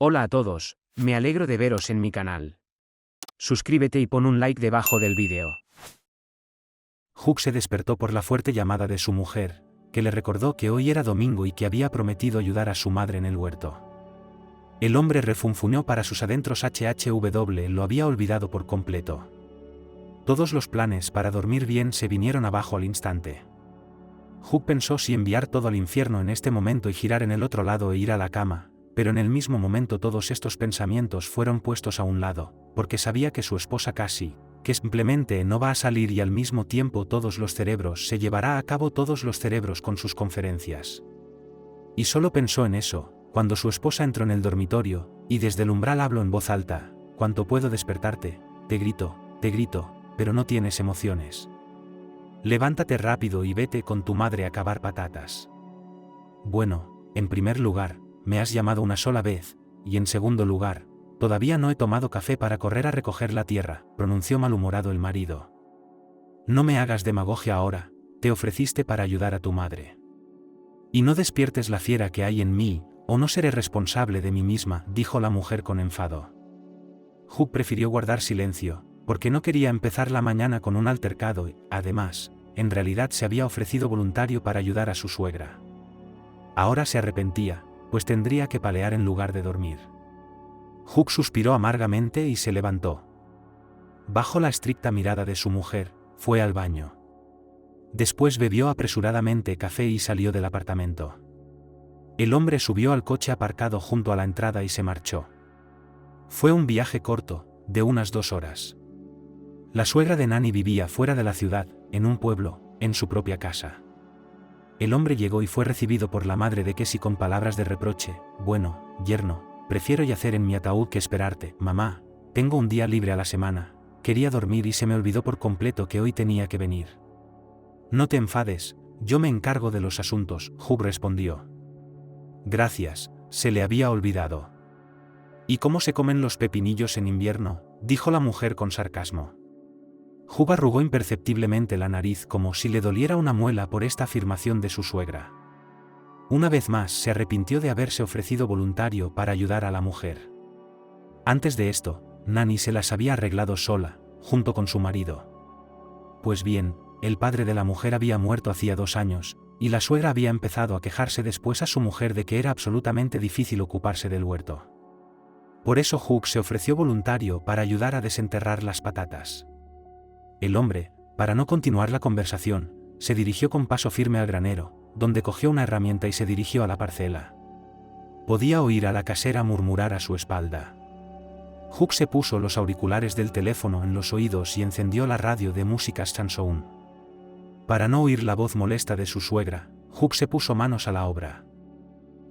Hola a todos, me alegro de veros en mi canal. Suscríbete y pon un like debajo del vídeo. Hugh se despertó por la fuerte llamada de su mujer, que le recordó que hoy era domingo y que había prometido ayudar a su madre en el huerto. El hombre refunfuñó para sus adentros. Lo había olvidado por completo. Todos los planes para dormir bien se vinieron abajo al instante. Hugh pensó si enviar todo al infierno en este momento y girar en el otro lado e ir a la cama, pero en el mismo momento todos estos pensamientos fueron puestos a un lado, porque sabía que su esposa Cassie, que simplemente no va a salir, y al mismo tiempo todos los cerebros se llevará a cabo todos los cerebros con sus conferencias. Y solo pensó en eso, cuando su esposa entró en el dormitorio, y desde el umbral habló en voz alta: «¿Cuánto puedo despertarte? Te grito, pero no tienes emociones. Levántate rápido y vete con tu madre a cavar patatas». «Bueno, en primer lugar, me has llamado una sola vez, y en segundo lugar, todavía no he tomado café para correr a recoger la tierra», pronunció malhumorado el marido. «No me hagas demagogia ahora, te ofreciste para ayudar a tu madre. Y no despiertes la fiera que hay en mí, o no seré responsable de mí misma», dijo la mujer con enfado. Hugh prefirió guardar silencio, porque no quería empezar la mañana con un altercado y, además, en realidad se había ofrecido voluntario para ayudar a su suegra. Ahora se arrepentía, pues tendría que palear en lugar de dormir. Hugh suspiró amargamente y se levantó. Bajo la estricta mirada de su mujer, fue al baño. Después bebió apresuradamente café y salió del apartamento. El hombre subió al coche aparcado junto a la entrada y se marchó. Fue un viaje corto, de unas 2 horas. La suegra de Nanny vivía fuera de la ciudad, en un pueblo, en su propia casa. El hombre llegó y fue recibido por la madre de Cassie con palabras de reproche: «Bueno, yerno, prefiero yacer en mi ataúd que esperarte. Mamá, tengo un día libre a la semana, quería dormir y se me olvidó por completo que hoy tenía que venir». «No te enfades, yo me encargo de los asuntos», Hugh respondió. «Gracias, se le había olvidado». «¿Y cómo se comen los pepinillos en invierno?», dijo la mujer con sarcasmo. Hugh arrugó imperceptiblemente la nariz como si le doliera una muela por esta afirmación de su suegra. Una vez más se arrepintió de haberse ofrecido voluntario para ayudar a la mujer. Antes de esto, Nanny se las había arreglado sola, junto con su marido. Pues bien, el padre de la mujer había muerto hacía 2 años, y la suegra había empezado a quejarse después a su mujer de que era absolutamente difícil ocuparse del huerto. Por eso Hugh se ofreció voluntario para ayudar a desenterrar las patatas. El hombre, para no continuar la conversación, se dirigió con paso firme al granero, donde cogió una herramienta y se dirigió a la parcela. Podía oír a la casera murmurar a su espalda. Hugh se puso los auriculares del teléfono en los oídos y encendió la radio de música chanson. Para no oír la voz molesta de su suegra, Hugh se puso manos a la obra.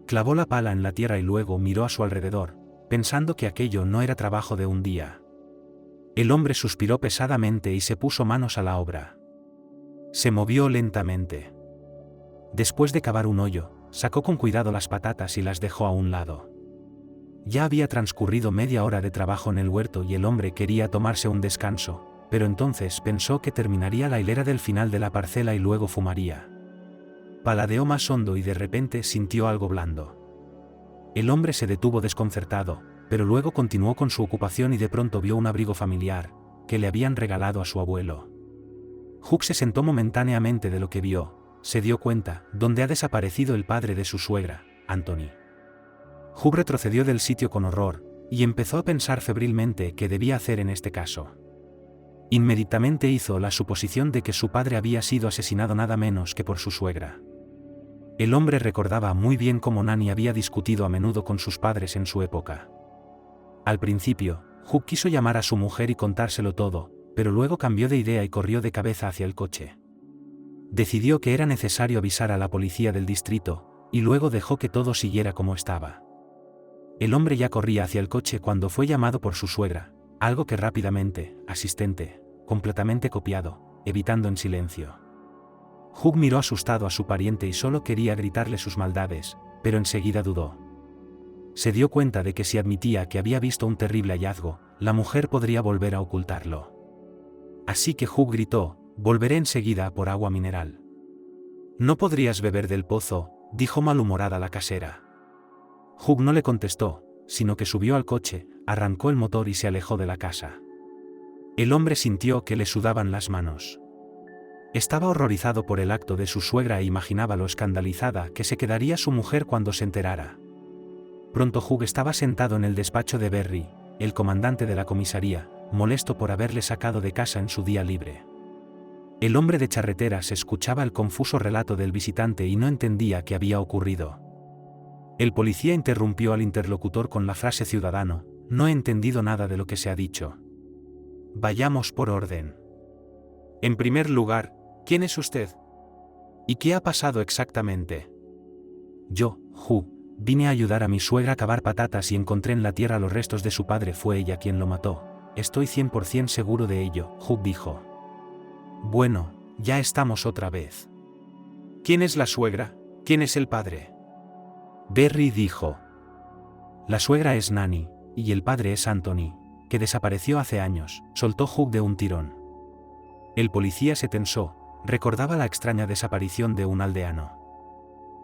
Clavó la pala en la tierra y luego miró a su alrededor, pensando que aquello no era trabajo de un día. El hombre suspiró pesadamente y se puso manos a la obra. Se movió lentamente. Después de cavar un hoyo, sacó con cuidado las patatas y las dejó a un lado. Ya había transcurrido media hora de trabajo en el huerto y el hombre quería tomarse un descanso, pero entonces pensó que terminaría la hilera del final de la parcela y luego fumaría. Paladeó más hondo y de repente sintió algo blando. El hombre se detuvo desconcertado, pero luego continuó con su ocupación y de pronto vio un abrigo familiar, que le habían regalado a su abuelo. Hugh se sentó momentáneamente de lo que vio, se dio cuenta, ¿dónde ha desaparecido el padre de su suegra, Anthony? Hugh retrocedió del sitio con horror, y empezó a pensar febrilmente qué debía hacer en este caso. Inmediatamente hizo la suposición de que su padre había sido asesinado nada menos que por su suegra. El hombre recordaba muy bien cómo Nanny había discutido a menudo con sus padres en su época. Al principio, Hugh quiso llamar a su mujer y contárselo todo, pero luego cambió de idea y corrió de cabeza hacia el coche. Decidió que era necesario avisar a la policía del distrito, y luego dejó que todo siguiera como estaba. El hombre ya corría hacia el coche cuando fue llamado por su suegra, algo que rápidamente, asistente, completamente copiado, evitando en silencio. Hugh miró asustado a su pariente y solo quería gritarle sus maldades, pero enseguida dudó. Se dio cuenta de que si admitía que había visto un terrible hallazgo, la mujer podría volver a ocultarlo. Así que Hugh gritó: «Volveré enseguida por agua mineral». «¿No podrías beber del pozo?», dijo malhumorada la casera. Hugh no le contestó, sino que subió al coche, arrancó el motor y se alejó de la casa. El hombre sintió que le sudaban las manos. Estaba horrorizado por el acto de su suegra e imaginaba lo escandalizada que se quedaría su mujer cuando se enterara. Pronto Hugh estaba sentado en el despacho de Berry, el comandante de la comisaría, molesto por haberle sacado de casa en su día libre. El hombre de charreteras escuchaba el confuso relato del visitante y no entendía qué había ocurrido. El policía interrumpió al interlocutor con la frase: ciudadano, no he entendido nada de lo que se ha dicho. Vayamos por orden. En primer lugar, ¿quién es usted? ¿Y qué ha pasado exactamente? Yo, Hugh, vine a ayudar a mi suegra a cavar patatas y encontré en la tierra los restos de su padre. Fue ella quien lo mató. Estoy 100% seguro de ello, Hugh dijo. Bueno, ya estamos otra vez. ¿Quién es la suegra? ¿Quién es el padre? Berry dijo. La suegra es Nanny, y el padre es Anthony, que desapareció hace años, soltó Hugh de un tirón. El policía se tensó, recordaba la extraña desaparición de un aldeano.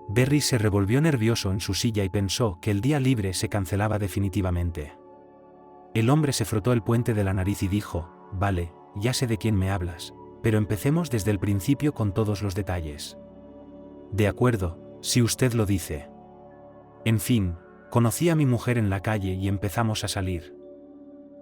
Berry se revolvió nervioso en su silla y pensó que el día libre se cancelaba definitivamente. El hombre se frotó el puente de la nariz y dijo: vale, ya sé de quién me hablas, pero empecemos desde el principio con todos los detalles. De acuerdo, si usted lo dice. En fin, conocí a mi mujer en la calle y empezamos a salir.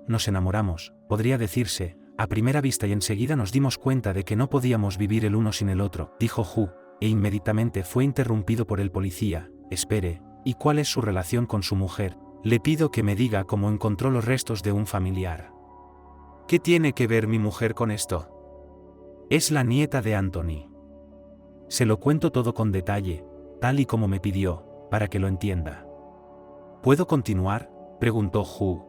Nos enamoramos, podría decirse, a primera vista, y enseguida nos dimos cuenta de que no podíamos vivir el uno sin el otro, dijo Hugh, e inmediatamente fue interrumpido por el policía. Espere, ¿y cuál es su relación con su mujer? Le pido que me diga cómo encontró los restos de un familiar. ¿Qué tiene que ver mi mujer con esto? Es la nieta de Anthony. Se lo cuento todo con detalle, tal y como me pidió, para que lo entienda. ¿Puedo continuar?, preguntó Hugh.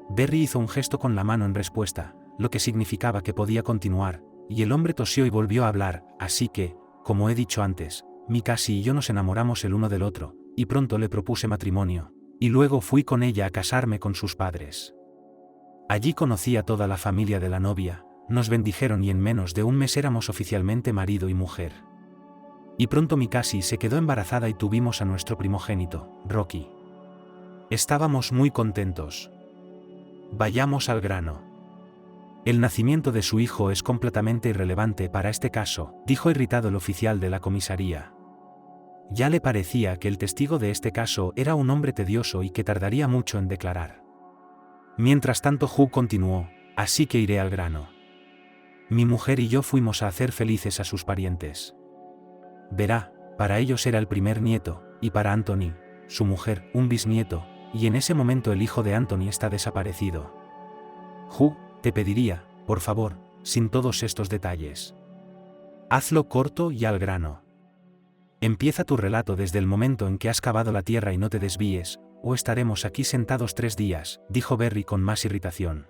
Berry hizo un gesto con la mano en respuesta, lo que significaba que podía continuar, y el hombre tosió y volvió a hablar. Así que, como he dicho antes, mi Cassie y yo nos enamoramos el uno del otro, y pronto le propuse matrimonio, y luego fui con ella a casarme con sus padres. Allí conocí a toda la familia de la novia, nos bendijeron y en menos de un mes éramos oficialmente marido y mujer. Y pronto mi Cassie se quedó embarazada y tuvimos a nuestro primogénito, Rocky. Estábamos muy contentos. Vayamos al grano. El nacimiento de su hijo es completamente irrelevante para este caso, dijo irritado el oficial de la comisaría. Ya le parecía que el testigo de este caso era un hombre tedioso y que tardaría mucho en declarar. Mientras tanto Hugh continuó: así que iré al grano. Mi mujer y yo fuimos a hacer felices a sus parientes. Verá, para ellos era el primer nieto, y para Anthony, su mujer, un bisnieto, y en ese momento el hijo de Anthony está desaparecido. Hugh, te pediría, por favor, sin todos estos detalles. Hazlo corto y al grano. Empieza tu relato desde el momento en que has cavado la tierra y no te desvíes, o estaremos aquí sentados 3 días, dijo Berry con más irritación.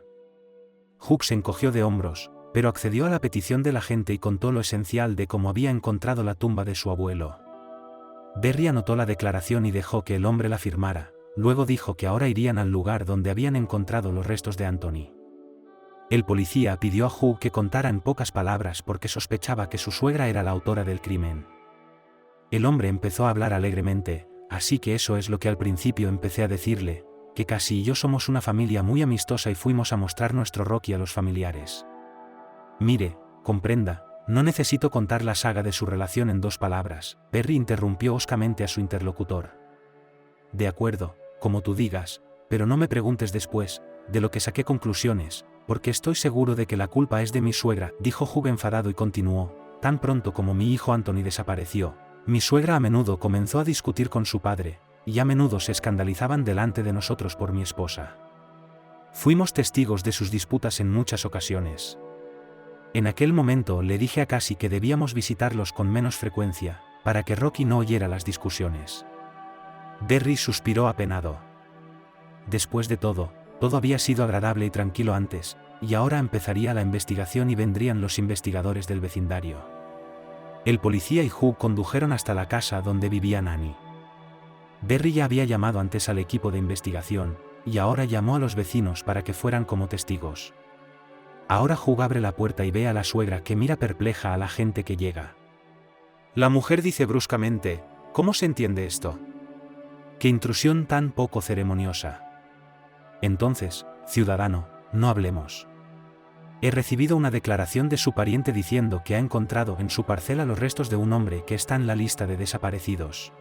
Hugh se encogió de hombros, pero accedió a la petición de la gente y contó lo esencial de cómo había encontrado la tumba de su abuelo. Berry anotó la declaración y dejó que el hombre la firmara, luego dijo que ahora irían al lugar donde habían encontrado los restos de Anthony. El policía pidió a Hugh que contara en pocas palabras porque sospechaba que su suegra era la autora del crimen. El hombre empezó a hablar alegremente: así que eso es lo que al principio empecé a decirle, que Cassie y yo somos una familia muy amistosa y fuimos a mostrar nuestro Rocky a los familiares. Mire, comprenda, no necesito contar la saga de su relación en 2 palabras, Berry interrumpió hoscamente a su interlocutor. De acuerdo, como tú digas, pero no me preguntes después, de lo que saqué conclusiones, porque estoy seguro de que la culpa es de mi suegra, dijo Hugh enfadado y continuó: tan pronto como mi hijo Anthony desapareció, mi suegra a menudo comenzó a discutir con su padre, y a menudo se escandalizaban delante de nosotros por mi esposa. Fuimos testigos de sus disputas en muchas ocasiones. En aquel momento le dije a Cassie que debíamos visitarlos con menos frecuencia, para que Rocky no oyera las discusiones. Berry suspiró apenado. Después de todo había sido agradable y tranquilo antes, y ahora empezaría la investigación y vendrían los investigadores del vecindario. El policía y Hugh condujeron hasta la casa donde vivía Nanny. Berry ya había llamado antes al equipo de investigación, y ahora llamó a los vecinos para que fueran como testigos. Ahora Hugh abre la puerta y ve a la suegra que mira perpleja a la gente que llega. La mujer dice bruscamente: ¿cómo se entiende esto? ¡Qué intrusión tan poco ceremoniosa! Entonces, ciudadano, no hablemos. He recibido una declaración de su pariente diciendo que ha encontrado en su parcela los restos de un hombre que está en la lista de desaparecidos.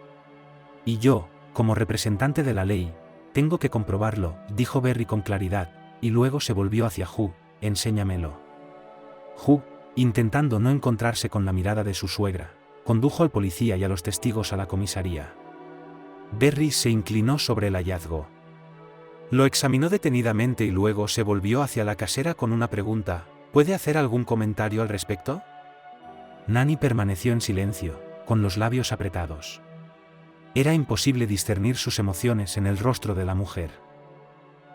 Y yo, como representante de la ley, tengo que comprobarlo, dijo Berry con claridad, y luego se volvió hacia Hugh. Enséñamelo. Hugh, intentando no encontrarse con la mirada de su suegra, condujo al policía y a los testigos a la comisaría. Berry se inclinó sobre el hallazgo. Lo examinó detenidamente y luego se volvió hacia la casera con una pregunta: ¿puede hacer algún comentario al respecto? Nanny permaneció en silencio, con los labios apretados. Era imposible discernir sus emociones en el rostro de la mujer.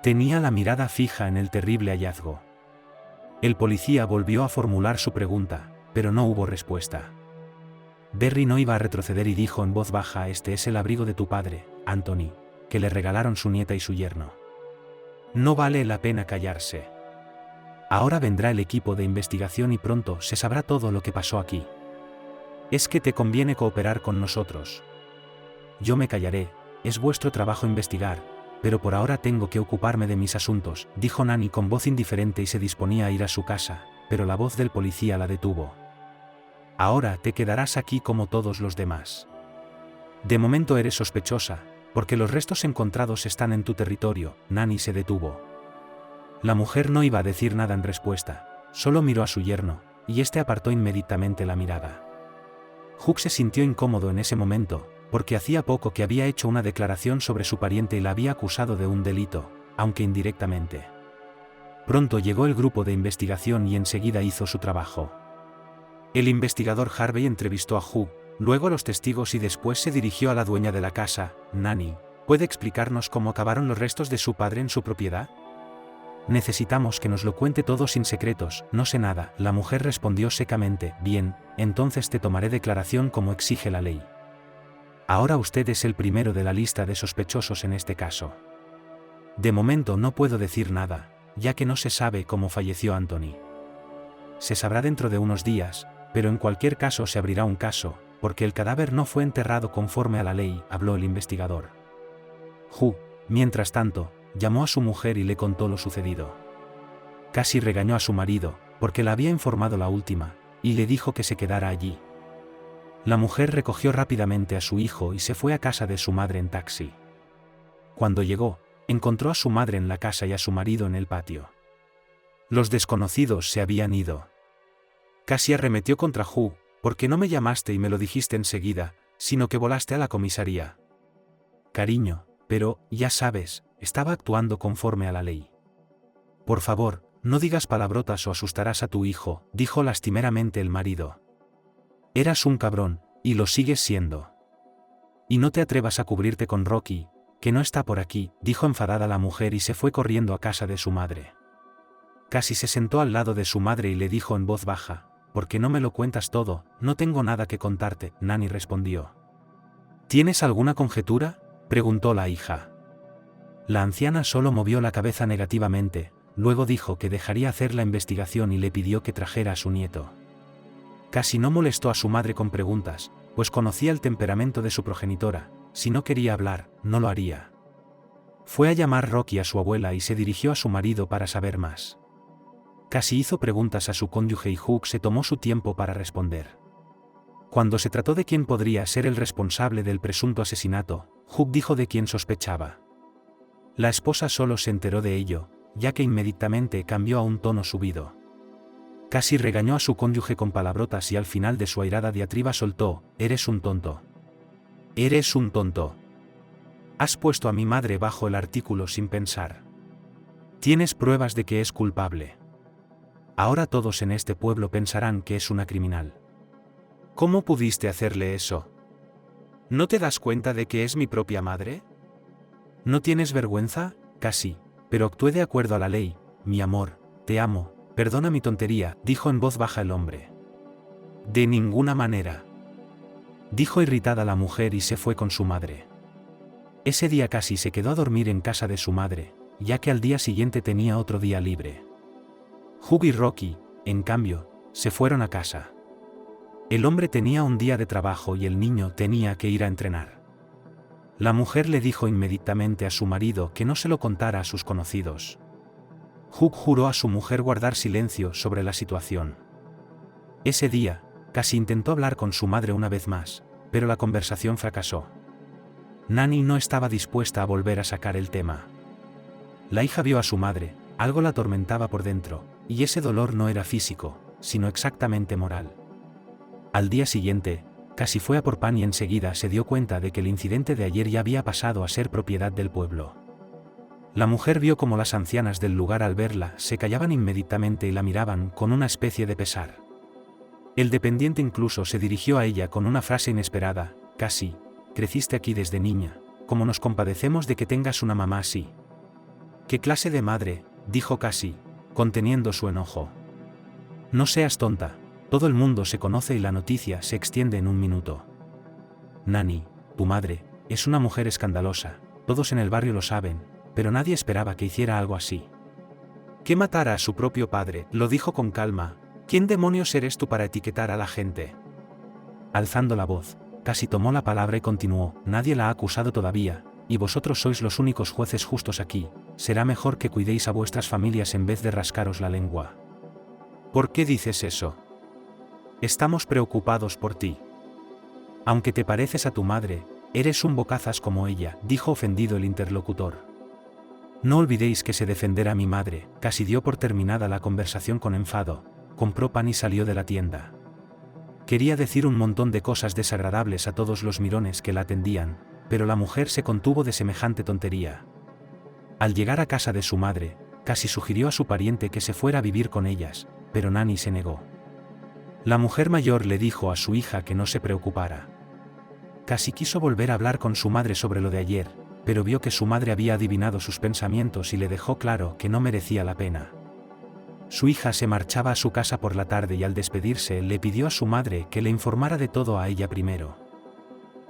Tenía la mirada fija en el terrible hallazgo. El policía volvió a formular su pregunta, pero no hubo respuesta. Berry no iba a retroceder y dijo en voz baja: este es el abrigo de tu padre, Anthony, que le regalaron su nieta y su yerno. No vale la pena callarse. Ahora vendrá el equipo de investigación y pronto se sabrá todo lo que pasó aquí. Es que te conviene cooperar con nosotros. Yo me callaré, es vuestro trabajo investigar, pero por ahora tengo que ocuparme de mis asuntos, dijo Nanny con voz indiferente y se disponía a ir a su casa, pero la voz del policía la detuvo. Ahora te quedarás aquí como todos los demás. De momento eres sospechosa, porque los restos encontrados están en tu territorio. Nanny se detuvo. La mujer no iba a decir nada en respuesta, solo miró a su yerno, y este apartó inmediatamente la mirada. Hugh se sintió incómodo en ese momento, porque hacía poco que había hecho una declaración sobre su pariente y la había acusado de un delito, aunque indirectamente. Pronto llegó el grupo de investigación y enseguida hizo su trabajo. El investigador Harvey entrevistó a Hugh, luego a los testigos y después se dirigió a la dueña de la casa. Nanny, ¿puede explicarnos cómo acabaron los restos de su padre en su propiedad? Necesitamos que nos lo cuente todo sin secretos. No sé nada, la mujer respondió secamente. Bien, entonces te tomaré declaración como exige la ley. Ahora usted es el primero de la lista de sospechosos en este caso. De momento no puedo decir nada, ya que no se sabe cómo falleció Anthony. Se sabrá dentro de unos días, pero en cualquier caso se abrirá un caso, porque el cadáver no fue enterrado conforme a la ley, habló el investigador. Hugh, mientras tanto, llamó a su mujer y le contó lo sucedido. Casi regañó a su marido, porque la había informado la última, y le dijo que se quedara allí. La mujer recogió rápidamente a su hijo y se fue a casa de su madre en taxi. Cuando llegó, encontró a su madre en la casa y a su marido en el patio. Los desconocidos se habían ido. Casi arremetió contra Hugh: ¿por qué no me llamaste y me lo dijiste enseguida, sino que volaste a la comisaría? Cariño, pero, ya sabes, estaba actuando conforme a la ley. Por favor, no digas palabrotas o asustarás a tu hijo, dijo lastimeramente el marido. Eras un cabrón, y lo sigues siendo. Y no te atrevas a cubrirte con Rocky, que no está por aquí, dijo enfadada la mujer y se fue corriendo a casa de su madre. Casi se sentó al lado de su madre y le dijo en voz baja: ¿por qué no me lo cuentas todo? No tengo nada que contarte. Nanny respondió. ¿Tienes alguna conjetura?, preguntó la hija. La anciana solo movió la cabeza negativamente, luego dijo que dejaría hacer la investigación y le pidió que trajera a su nieto. Casi no molestó a su madre con preguntas, pues conocía el temperamento de su progenitora: si no quería hablar, no lo haría. Fue a llamar Rocky a su abuela y se dirigió a su marido para saber más. Casi hizo preguntas a su cónyuge y Hugh se tomó su tiempo para responder. Cuando se trató de quién podría ser el responsable del presunto asesinato, Hugh dijo de quién sospechaba. La esposa solo se enteró de ello, ya que inmediatamente cambió a un tono subido. Casi regañó a su cónyuge con palabrotas y al final de su airada diatriba soltó: «Eres un tonto. Eres un tonto. Has puesto a mi madre bajo el artículo sin pensar. Tienes pruebas de que es culpable. Ahora todos en este pueblo pensarán que es una criminal. ¿Cómo pudiste hacerle eso? ¿No te das cuenta de que es mi propia madre? ¿No tienes vergüenza? Casi, pero actué de acuerdo a la ley, mi amor, te amo, perdona mi tontería», dijo en voz baja el hombre. «De ninguna manera», dijo irritada la mujer y se fue con su madre. Ese día Casi se quedó a dormir en casa de su madre, ya que al día siguiente tenía otro día libre. Hugh y Rocky, en cambio, se fueron a casa. El hombre tenía un día de trabajo y el niño tenía que ir a entrenar. La mujer le dijo inmediatamente a su marido que no se lo contara a sus conocidos. Hugh juró a su mujer guardar silencio sobre la situación. Ese día, Cassie intentó hablar con su madre una vez más, pero la conversación fracasó. Nanny no estaba dispuesta a volver a sacar el tema. La hija vio a su madre, algo la atormentaba por dentro, y ese dolor no era físico, sino exactamente moral. Al día siguiente, Cassie fue a por pan y enseguida se dio cuenta de que el incidente de ayer ya había pasado a ser propiedad del pueblo. La mujer vio cómo las ancianas del lugar al verla se callaban inmediatamente y la miraban con una especie de pesar. El dependiente incluso se dirigió a ella con una frase inesperada: Cassie, creciste aquí desde niña, como nos compadecemos de que tengas una mamá así. ¿Qué clase de madre?, dijo Cassie, conteniendo su enojo. No seas tonta, todo el mundo se conoce y la noticia se extiende en un minuto. Nanny, tu madre, es una mujer escandalosa, todos en el barrio lo saben, pero nadie esperaba que hiciera algo así. Que matara a su propio padre, lo dijo con calma. ¿Quién demonios eres tú para etiquetar a la gente? Alzando la voz, Cassie tomó la palabra y continuó: nadie la ha acusado todavía, y vosotros sois los únicos jueces justos aquí, será mejor que cuidéis a vuestras familias en vez de rascaros la lengua. ¿Por qué dices eso? Estamos preocupados por ti. Aunque te pareces a tu madre, eres un bocazas como ella, dijo ofendido el interlocutor. No olvidéis que sé defender a mi madre. Cassie dio por terminada la conversación con enfado, compró pan y salió de la tienda. Quería decir un montón de cosas desagradables a todos los mirones que la atendían, pero la mujer se contuvo de semejante tontería. Al llegar a casa de su madre, Cassie sugirió a su pariente que se fuera a vivir con ellas, pero Nanny se negó. La mujer mayor le dijo a su hija que no se preocupara. Cassie quiso volver a hablar con su madre sobre lo de ayer, pero vio que su madre había adivinado sus pensamientos y le dejó claro que no merecía la pena. Su hija se marchaba a su casa por la tarde y al despedirse le pidió a su madre que le informara de todo a ella primero.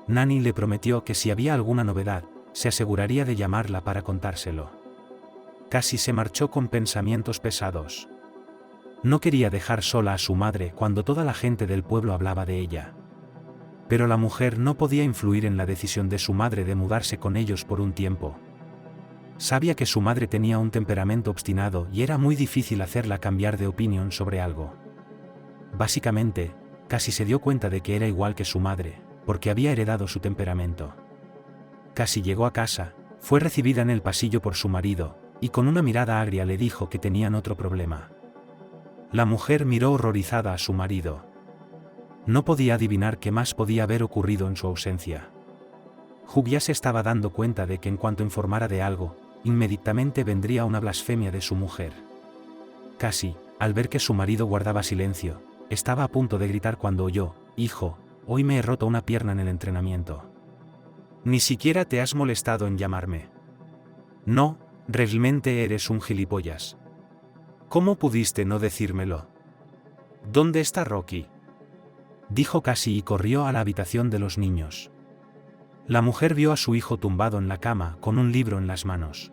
Nanny le prometió que si había alguna novedad, se aseguraría de llamarla para contárselo. Cassie se marchó con pensamientos pesados. No quería dejar sola a su madre cuando toda la gente del pueblo hablaba de ella. Pero la mujer no podía influir en la decisión de su madre de mudarse con ellos por un tiempo. Sabía que su madre tenía un temperamento obstinado y era muy difícil hacerla cambiar de opinión sobre algo. Básicamente, Cassie se dio cuenta de que era igual que su madre, porque había heredado su temperamento. Cassie llegó a casa, fue recibida en el pasillo por su marido, y con una mirada agria le dijo que tenían otro problema. La mujer miró horrorizada a su marido. No podía adivinar qué más podía haber ocurrido en su ausencia. Hugh ya se estaba dando cuenta de que en cuanto informara de algo, inmediatamente vendría una blasfemia de su mujer. Cassie, al ver que su marido guardaba silencio, estaba a punto de gritar cuando oyó: hijo, hoy me he roto una pierna en el entrenamiento. Ni siquiera te has molestado en llamarme. No, realmente eres un gilipollas. ¿Cómo pudiste no decírmelo? ¿Dónde está Rocky?, dijo Cassie y corrió a la habitación de los niños. La mujer vio a su hijo tumbado en la cama con un libro en las manos.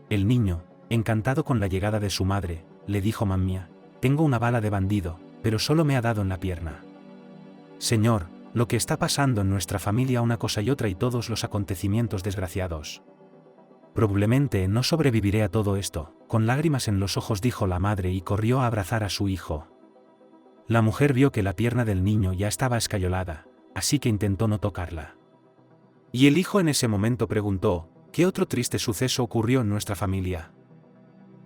El niño, encantado con la llegada de su madre, le dijo: mamá, tengo una bala de bandido, pero solo me ha dado en la pierna. Señor, lo que está pasando en nuestra familia, una cosa y otra y todos los acontecimientos desgraciados. Probablemente no sobreviviré a todo esto, con lágrimas en los ojos dijo la madre y corrió a abrazar a su hijo. La mujer vio que la pierna del niño ya estaba escayolada, así que intentó no tocarla. Y el hijo en ese momento preguntó: ¿qué otro triste suceso ocurrió en nuestra familia?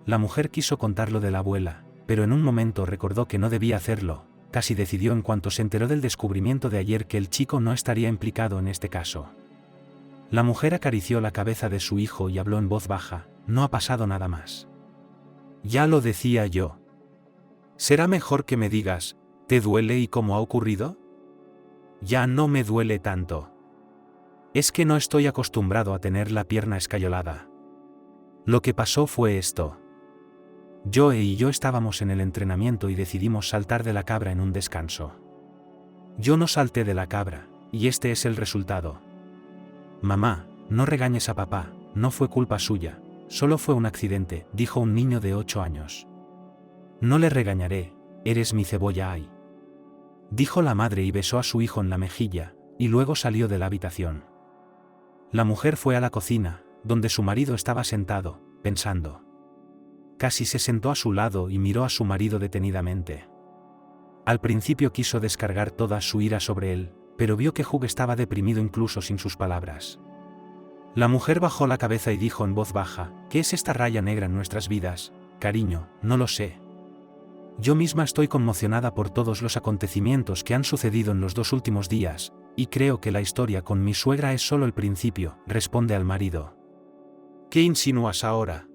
La mujer quiso contar lo de la abuela, pero en un momento recordó que no debía hacerlo. Cassie decidió en cuanto se enteró del descubrimiento de ayer que el chico no estaría implicado en este caso. La mujer acarició la cabeza de su hijo y habló en voz baja: no ha pasado nada más. Ya lo decía yo. Será mejor que me digas: ¿te duele y cómo ha ocurrido? Ya no me duele tanto. Es que no estoy acostumbrado a tener la pierna escayolada. Lo que pasó fue esto. Joe y yo estábamos en el entrenamiento y decidimos saltar de la cabra en un descanso. Yo no salté de la cabra, y este es el resultado. Mamá, no regañes a papá, no fue culpa suya, solo fue un accidente, dijo un niño de 8 años. No le regañaré, eres mi cebolla ay, dijo la madre y besó a su hijo en la mejilla, y luego salió de la habitación. La mujer fue a la cocina, donde su marido estaba sentado, pensando. Casi se sentó a su lado y miró a su marido detenidamente. Al principio quiso descargar toda su ira sobre él, pero vio que Hugh estaba deprimido incluso sin sus palabras. La mujer bajó la cabeza y dijo en voz baja: ¿Qué es esta raya negra en nuestras vidas, cariño? No lo sé. Yo misma estoy conmocionada por todos los acontecimientos que han sucedido en los 2 últimos días, y creo que la historia con mi suegra es solo el principio, responde al marido. ¿Qué insinúas ahora?,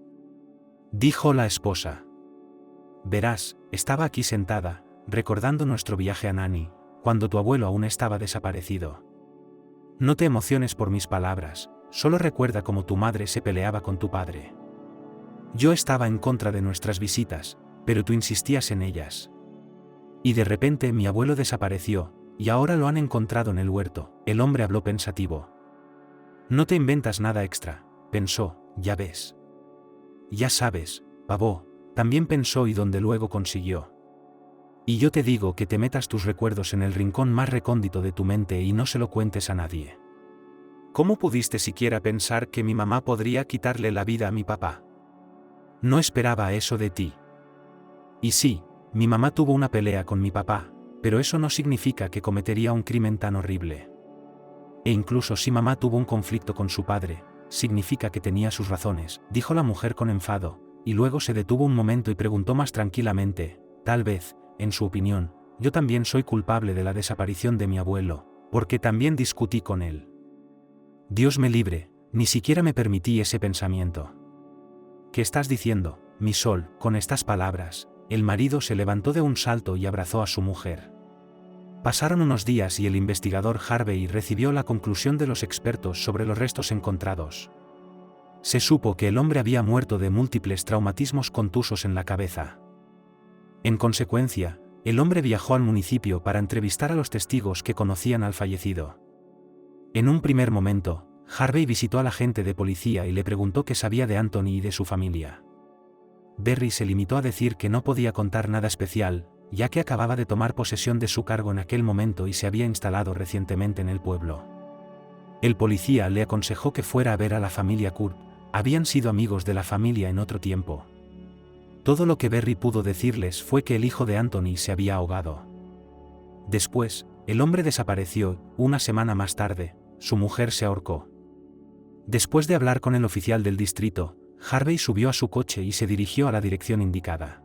dijo la esposa. Verás, estaba aquí sentada, recordando nuestro viaje a Nani, cuando tu abuelo aún estaba desaparecido. No te emociones por mis palabras, solo recuerda cómo tu madre se peleaba con tu padre. Yo estaba en contra de nuestras visitas, pero tú insistías en ellas. Y de repente mi abuelo desapareció, y ahora lo han encontrado en el huerto. El hombre habló pensativo. No te inventas nada extra, pensó, ya ves. Ya sabes, pavó, también pensó y donde luego consiguió. Y yo te digo que te metas tus recuerdos en el rincón más recóndito de tu mente y no se lo cuentes a nadie. ¿Cómo pudiste siquiera pensar que mi mamá podría quitarle la vida a mi papá? No esperaba eso de ti. Y sí, mi mamá tuvo una pelea con mi papá, pero eso no significa que cometería un crimen tan horrible. E incluso si mamá tuvo un conflicto con su padre, significa que tenía sus razones, dijo la mujer con enfado, y luego se detuvo un momento y preguntó más tranquilamente: tal vez, en su opinión, yo también soy culpable de la desaparición de mi abuelo, porque también discutí con él. Dios me libre, ni siquiera me permití ese pensamiento. ¿Qué estás diciendo, mi sol, con estas palabras? El marido se levantó de un salto y abrazó a su mujer. Pasaron unos días y el investigador Harvey recibió la conclusión de los expertos sobre los restos encontrados. Se supo que el hombre había muerto de múltiples traumatismos contusos en la cabeza. En consecuencia, el hombre viajó al municipio para entrevistar a los testigos que conocían al fallecido. En un primer momento, Harvey visitó al agente de policía y le preguntó qué sabía de Anthony y de su familia. Berry se limitó a decir que no podía contar nada especial, ya que acababa de tomar posesión de su cargo en aquel momento y se había instalado recientemente en el pueblo. El policía le aconsejó que fuera a ver a la familia Kurt. Habían sido amigos de la familia en otro tiempo. Todo lo que Berry pudo decirles fue que el hijo de Anthony se había ahogado. Después, el hombre desapareció. Una semana más tarde, su mujer se ahorcó. Después de hablar con el oficial del distrito, Harvey subió a su coche y se dirigió a la dirección indicada.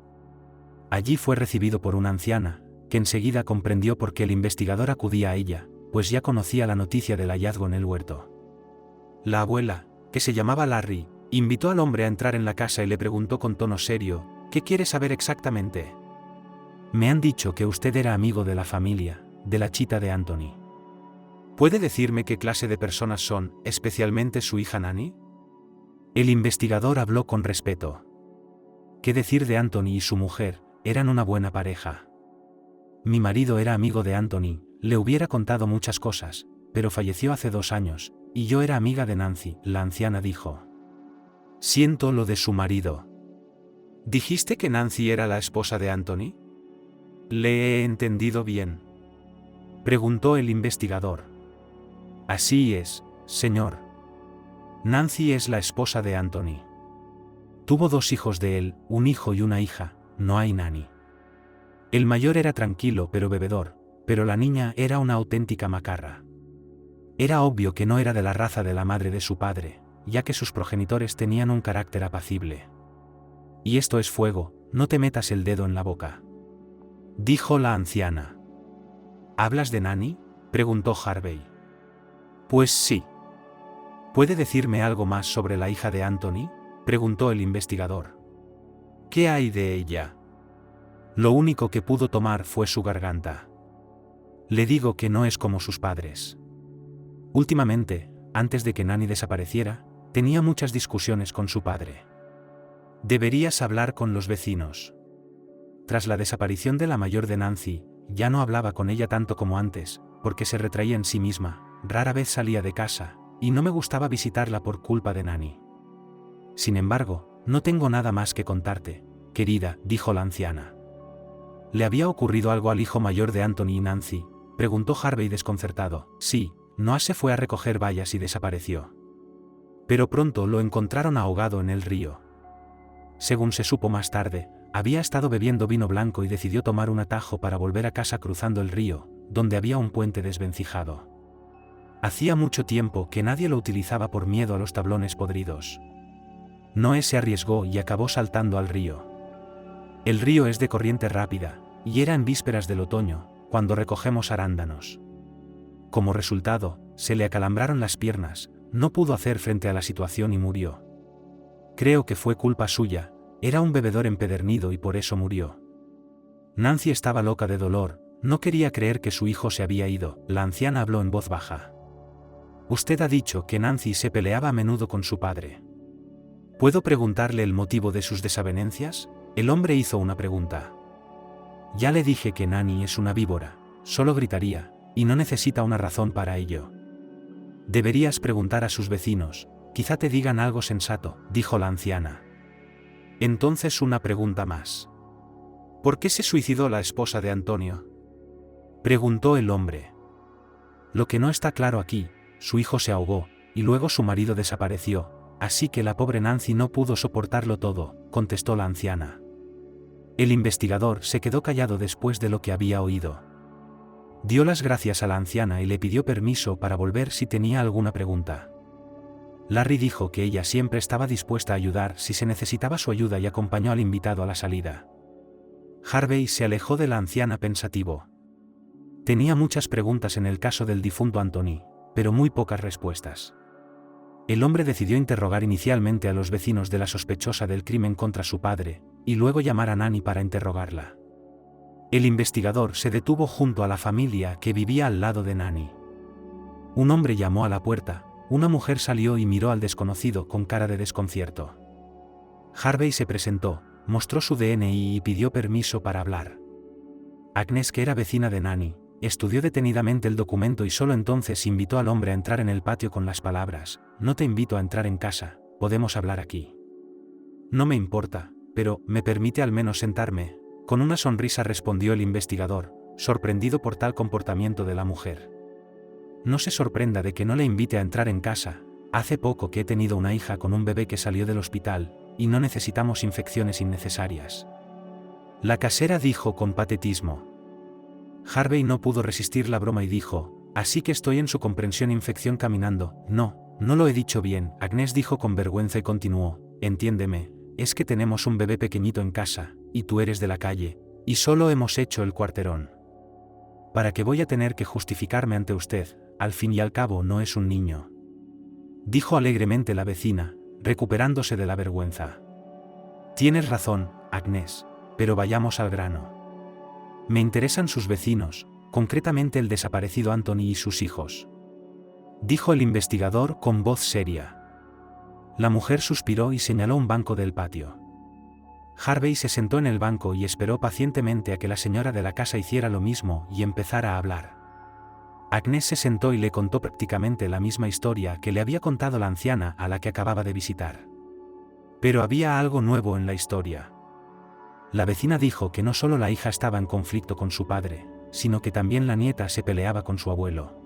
Allí fue recibido por una anciana, que enseguida comprendió por qué el investigador acudía a ella, pues ya conocía la noticia del hallazgo en el huerto. La abuela, que se llamaba Larry, invitó al hombre a entrar en la casa y le preguntó con tono serio: ¿qué quiere saber exactamente? Me han dicho que usted era amigo de la familia, de la chita de Anthony. ¿Puede decirme qué clase de personas son, especialmente su hija Nani? El investigador habló con respeto. ¿Qué decir de Anthony y su mujer? Eran una buena pareja. Mi marido era amigo de Anthony, le hubiera contado muchas cosas, pero falleció hace 2 años, y yo era amiga de Nancy, la anciana dijo. Siento lo de su marido. ¿Dijiste que Nancy era la esposa de Anthony? ¿Le he entendido bien?, preguntó el investigador. Así es, señor. Nancy es la esposa de Anthony. Tuvo 2 hijos de él, un hijo y una hija, no hay Nani. El mayor era tranquilo pero bebedor, pero la niña era una auténtica macarra. Era obvio que no era de la raza de la madre de su padre, ya que sus progenitores tenían un carácter apacible. Y esto es fuego, no te metas el dedo en la boca, dijo la anciana. ¿Hablas de Nani?, preguntó Harvey. Pues sí. ¿Puede decirme algo más sobre la hija de Anthony?, preguntó el investigador. ¿Qué hay de ella? Lo único que pudo tomar fue su garganta. Le digo que no es como sus padres. Últimamente, antes de que Nani desapareciera, tenía muchas discusiones con su padre. Deberías hablar con los vecinos. Tras la desaparición de la mayor de Nancy, ya no hablaba con ella tanto como antes, porque se retraía en sí misma, rara vez salía de casa, y no me gustaba visitarla por culpa de Nani. Sin embargo, no tengo nada más que contarte, querida, dijo la anciana. ¿Le había ocurrido algo al hijo mayor de Anthony y Nancy?, preguntó Harvey desconcertado. Sí, Noah se fue a recoger bayas y desapareció. Pero pronto lo encontraron ahogado en el río. Según se supo más tarde, había estado bebiendo vino blanco y decidió tomar un atajo para volver a casa cruzando el río, donde había un puente desvencijado. Hacía mucho tiempo que nadie lo utilizaba por miedo a los tablones podridos. Noé se arriesgó y acabó saltando al río. El río es de corriente rápida, y era en vísperas del otoño, cuando recogemos arándanos. Como resultado, se le acalambraron las piernas, no pudo hacer frente a la situación y murió. Creo que fue culpa suya, era un bebedor empedernido y por eso murió. Nancy estaba loca de dolor, no quería creer que su hijo se había ido. La anciana habló en voz baja. Usted ha dicho que Nancy se peleaba a menudo con su padre. ¿Puedo preguntarle el motivo de sus desavenencias? El hombre hizo una pregunta. Ya le dije que Nanny es una víbora, solo gritaría, y no necesita una razón para ello. Deberías preguntar a sus vecinos, quizá te digan algo sensato, dijo la anciana. Entonces una pregunta más. ¿Por qué se suicidó la esposa de Antonio? Preguntó el hombre. Lo que no está claro aquí, su hijo se ahogó, y luego su marido desapareció, así que la pobre Nancy no pudo soportarlo todo, contestó la anciana. El investigador se quedó callado después de lo que había oído. Dio las gracias a la anciana y le pidió permiso para volver si tenía alguna pregunta. Larry dijo que ella siempre estaba dispuesta a ayudar si se necesitaba su ayuda y acompañó al invitado a la salida. Harvey se alejó de la anciana pensativo. Tenía muchas preguntas en el caso del difunto Anthony, pero muy pocas respuestas. El hombre decidió interrogar inicialmente a los vecinos de la sospechosa del crimen contra su padre, y luego llamar a Nanny para interrogarla. El investigador se detuvo junto a la familia que vivía al lado de Nanny. Un hombre llamó a la puerta, una mujer salió y miró al desconocido con cara de desconcierto. Harvey se presentó, mostró su DNI y pidió permiso para hablar. Agnes, que era vecina de Nanny, estudió detenidamente el documento y solo entonces invitó al hombre a entrar en el patio con las palabras: no te invito a entrar en casa, podemos hablar aquí. No me importa, pero, ¿me permite al menos sentarme? Con una sonrisa respondió el investigador, sorprendido por tal comportamiento de la mujer. No se sorprenda de que no le invite a entrar en casa, hace poco que he tenido una hija con un bebé que salió del hospital, y no necesitamos infecciones innecesarias. La casera dijo con patetismo. Harvey no pudo resistir la broma y dijo: así que estoy en su comprensión infección caminando. No lo he dicho bien, Agnes dijo con vergüenza y continuó: entiéndeme, es que tenemos un bebé pequeñito en casa, y tú eres de la calle, y solo hemos hecho el cuarterón. ¿Para qué voy a tener que justificarme ante usted? Al fin y al cabo no es un niño. Dijo alegremente la vecina, recuperándose de la vergüenza. Tienes razón, Agnes, pero vayamos al grano. Me interesan sus vecinos, concretamente el desaparecido Anthony y sus hijos. Dijo el investigador con voz seria. La mujer suspiró y señaló un banco del patio. Harvey se sentó en el banco y esperó pacientemente a que la señora de la casa hiciera lo mismo y empezara a hablar. Agnes se sentó y le contó prácticamente la misma historia que le había contado la anciana a la que acababa de visitar. Pero había algo nuevo en la historia. La vecina dijo que no solo la hija estaba en conflicto con su padre, sino que también la nieta se peleaba con su abuelo.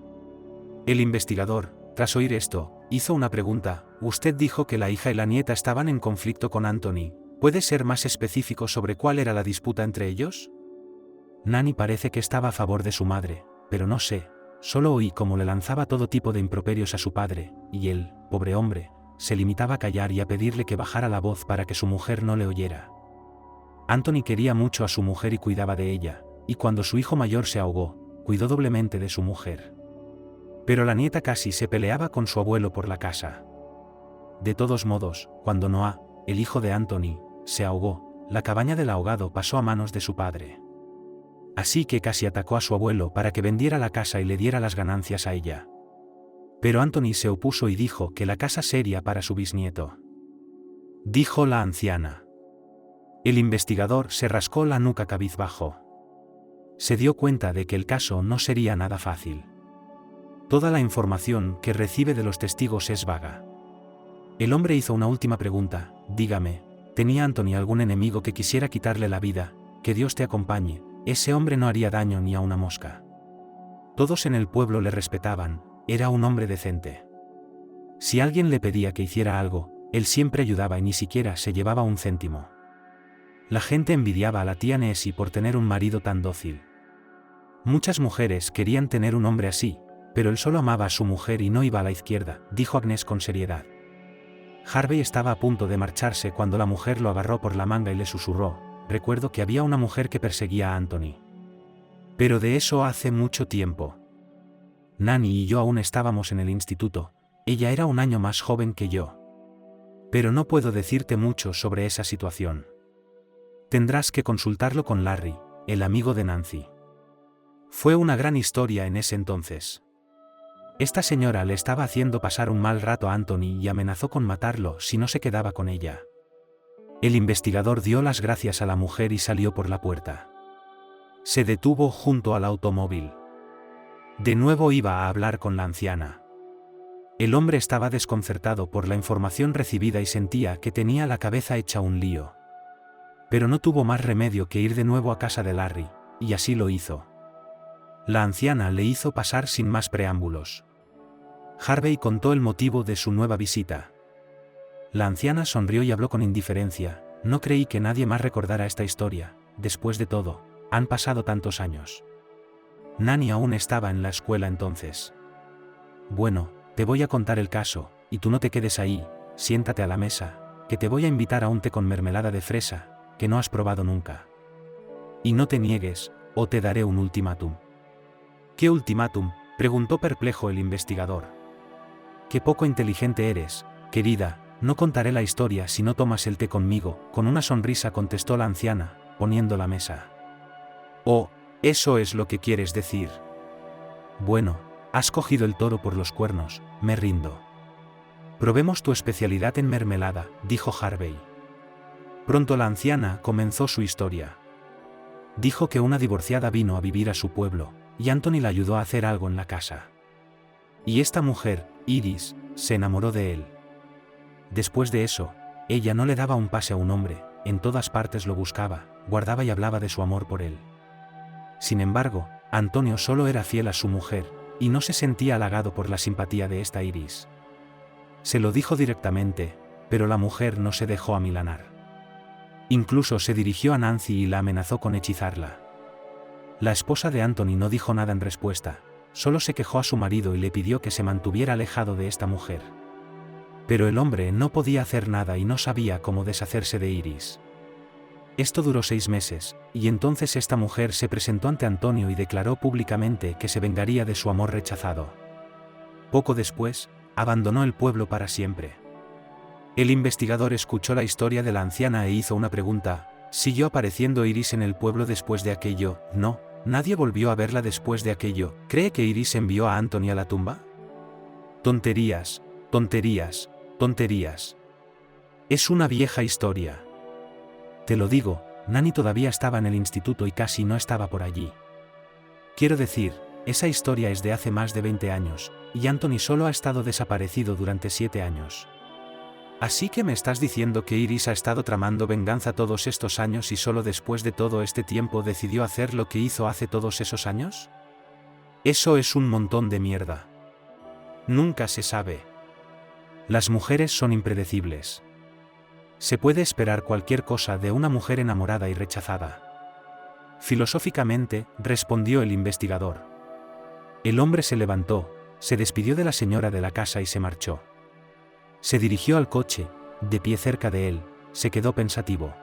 El investigador, tras oír esto, hizo una pregunta: usted dijo que la hija y la nieta estaban en conflicto con Anthony, ¿puede ser más específico sobre cuál era la disputa entre ellos? Nanny parece que estaba a favor de su madre, pero no sé, solo oí cómo le lanzaba todo tipo de improperios a su padre, y él, pobre hombre, se limitaba a callar y a pedirle que bajara la voz para que su mujer no le oyera. Anthony quería mucho a su mujer y cuidaba de ella, y cuando su hijo mayor se ahogó, cuidó doblemente de su mujer. Pero la nieta casi se peleaba con su abuelo por la casa. De todos modos, cuando Noah, el hijo de Anthony, se ahogó, la cabaña del ahogado pasó a manos de su padre. Así que casi atacó a su abuelo para que vendiera la casa y le diera las ganancias a ella. Pero Anthony se opuso y dijo que la casa sería para su bisnieto. Dijo la anciana. El investigador se rascó la nuca cabizbajo. Se dio cuenta de que el caso no sería nada fácil. Toda la información que recibe de los testigos es vaga. El hombre hizo una última pregunta: dígame, ¿tenía Anthony algún enemigo que quisiera quitarle la vida? Que Dios te acompañe, ese hombre no haría daño ni a una mosca. Todos en el pueblo le respetaban, era un hombre decente. Si alguien le pedía que hiciera algo, él siempre ayudaba y ni siquiera se llevaba un céntimo. La gente envidiaba a la tía Nessie por tener un marido tan dócil. Muchas mujeres querían tener un hombre así, pero él solo amaba a su mujer y no iba a la izquierda, dijo Agnes con seriedad. Harvey estaba a punto de marcharse cuando la mujer lo agarró por la manga y le susurró: recuerdo que había una mujer que perseguía a Anthony. Pero de eso hace mucho tiempo. Nanny y yo aún estábamos en el instituto, ella era un año más joven que yo. Pero no puedo decirte mucho sobre esa situación. Tendrás que consultarlo con Larry, el amigo de Nancy. Fue una gran historia en ese entonces. Esta señora le estaba haciendo pasar un mal rato a Anthony y amenazó con matarlo si no se quedaba con ella. El investigador dio las gracias a la mujer y salió por la puerta. Se detuvo junto al automóvil. De nuevo iba a hablar con la anciana. El hombre estaba desconcertado por la información recibida y sentía que tenía la cabeza hecha un lío. Pero no tuvo más remedio que ir de nuevo a casa de Larry, y así lo hizo. La anciana le hizo pasar sin más preámbulos. Harvey contó el motivo de su nueva visita. La anciana sonrió y habló con indiferencia: no creí que nadie más recordara esta historia, después de todo, han pasado tantos años. Nanny aún estaba en la escuela entonces. Bueno, te voy a contar el caso, y tú no te quedes ahí, siéntate a la mesa, que te voy a invitar a un té con mermelada de fresa, que no has probado nunca. Y no te niegues, o te daré un ultimátum. ¿Qué ultimátum?, preguntó perplejo el investigador. Qué poco inteligente eres, querida, no contaré la historia si no tomas el té conmigo, con una sonrisa contestó la anciana, poniendo la mesa. Oh, eso es lo que quieres decir. Bueno, has cogido el toro por los cuernos, me rindo. Probemos tu especialidad en mermelada, dijo Harvey. Pronto la anciana comenzó su historia. Dijo que una divorciada vino a vivir a su pueblo, y Anthony la ayudó a hacer algo en la casa. Y esta mujer, Iris, se enamoró de él. Después de eso, ella no le daba un pase a un hombre, en todas partes lo buscaba, guardaba y hablaba de su amor por él. Sin embargo, Antonio solo era fiel a su mujer, y no se sentía halagado por la simpatía de esta Iris. Se lo dijo directamente, pero la mujer no se dejó amilanar. Incluso se dirigió a Nancy y la amenazó con hechizarla. La esposa de Anthony no dijo nada en respuesta, solo se quejó a su marido y le pidió que se mantuviera alejado de esta mujer. Pero el hombre no podía hacer nada y no sabía cómo deshacerse de Iris. Esto duró 6 meses, y entonces esta mujer se presentó ante Antonio y declaró públicamente que se vengaría de su amor rechazado. Poco después, abandonó el pueblo para siempre. El investigador escuchó la historia de la anciana e hizo una pregunta: ¿siguió apareciendo Iris en el pueblo después de aquello? No, nadie volvió a verla después de aquello. ¿Cree que Iris envió a Anthony a la tumba? Tonterías, tonterías, tonterías. Es una vieja historia. Te lo digo, Nanny todavía estaba en el instituto y casi no estaba por allí. Quiero decir, esa historia es de hace más de 20 años, y Anthony solo ha estado desaparecido durante 7 años. ¿Así que me estás diciendo que Iris ha estado tramando venganza todos estos años y solo después de todo este tiempo decidió hacer lo que hizo hace todos esos años? Eso es un montón de mierda. Nunca se sabe. Las mujeres son impredecibles. Se puede esperar cualquier cosa de una mujer enamorada y rechazada. Filosóficamente, respondió el investigador. El hombre se levantó, se despidió de la señora de la casa y se marchó. Se dirigió al coche, de pie cerca de él, se quedó pensativo.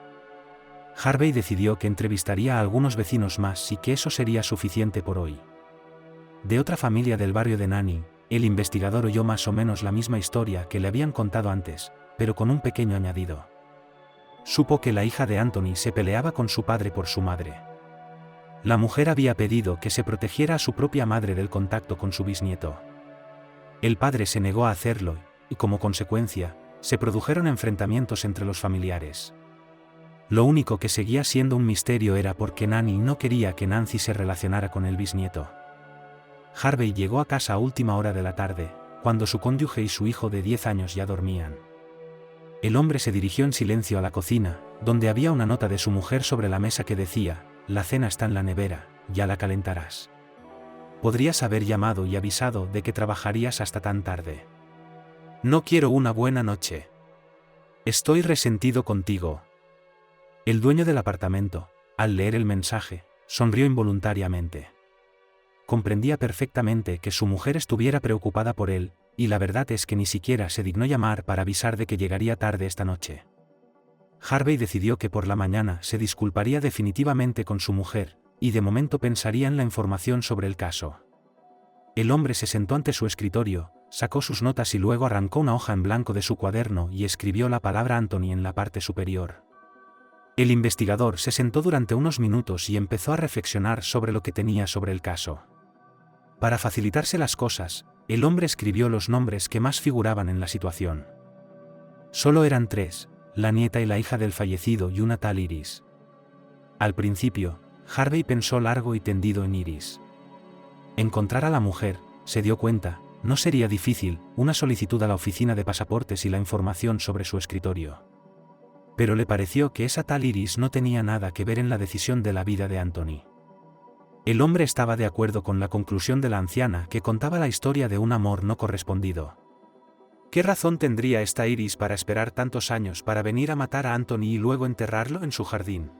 Harvey decidió que entrevistaría a algunos vecinos más y que eso sería suficiente por hoy. De otra familia del barrio de Nanny, el investigador oyó más o menos la misma historia que le habían contado antes, pero con un pequeño añadido. Supo que la hija de Anthony se peleaba con su padre por su madre. La mujer había pedido que se protegiera a su propia madre del contacto con su bisnieto. El padre se negó a hacerlo, y como consecuencia, se produjeron enfrentamientos entre los familiares. Lo único que seguía siendo un misterio era por qué Nanny no quería que Nancy se relacionara con el bisnieto. Harvey llegó a casa a última hora de la tarde, cuando su cónyuge y su hijo de 10 años ya dormían. El hombre se dirigió en silencio a la cocina, donde había una nota de su mujer sobre la mesa que decía: la cena está en la nevera, ya la calentarás. Podrías haber llamado y avisado de que trabajarías hasta tan tarde. No quiero una buena noche. Estoy resentido contigo. El dueño del apartamento, al leer el mensaje, sonrió involuntariamente. Comprendía perfectamente que su mujer estuviera preocupada por él, y la verdad es que ni siquiera se dignó llamar para avisar de que llegaría tarde esta noche. Harvey decidió que por la mañana se disculparía definitivamente con su mujer, y de momento pensaría en la información sobre el caso. El hombre se sentó ante su escritorio, sacó sus notas y luego arrancó una hoja en blanco de su cuaderno y escribió la palabra Anthony en la parte superior. El investigador se sentó durante unos minutos y empezó a reflexionar sobre lo que tenía sobre el caso. Para facilitarse las cosas, el hombre escribió los nombres que más figuraban en la situación. Solo eran 3, la nieta y la hija del fallecido y una tal Iris. Al principio, Harvey pensó largo y tendido en Iris. Encontrar a la mujer, se dio cuenta, no sería difícil, una solicitud a la oficina de pasaportes y la información sobre su escritorio. Pero le pareció que esa tal Iris no tenía nada que ver en la decisión de la vida de Anthony. El hombre estaba de acuerdo con la conclusión de la anciana que contaba la historia de un amor no correspondido. ¿Qué razón tendría esta Iris para esperar tantos años para venir a matar a Anthony y luego enterrarlo en su jardín?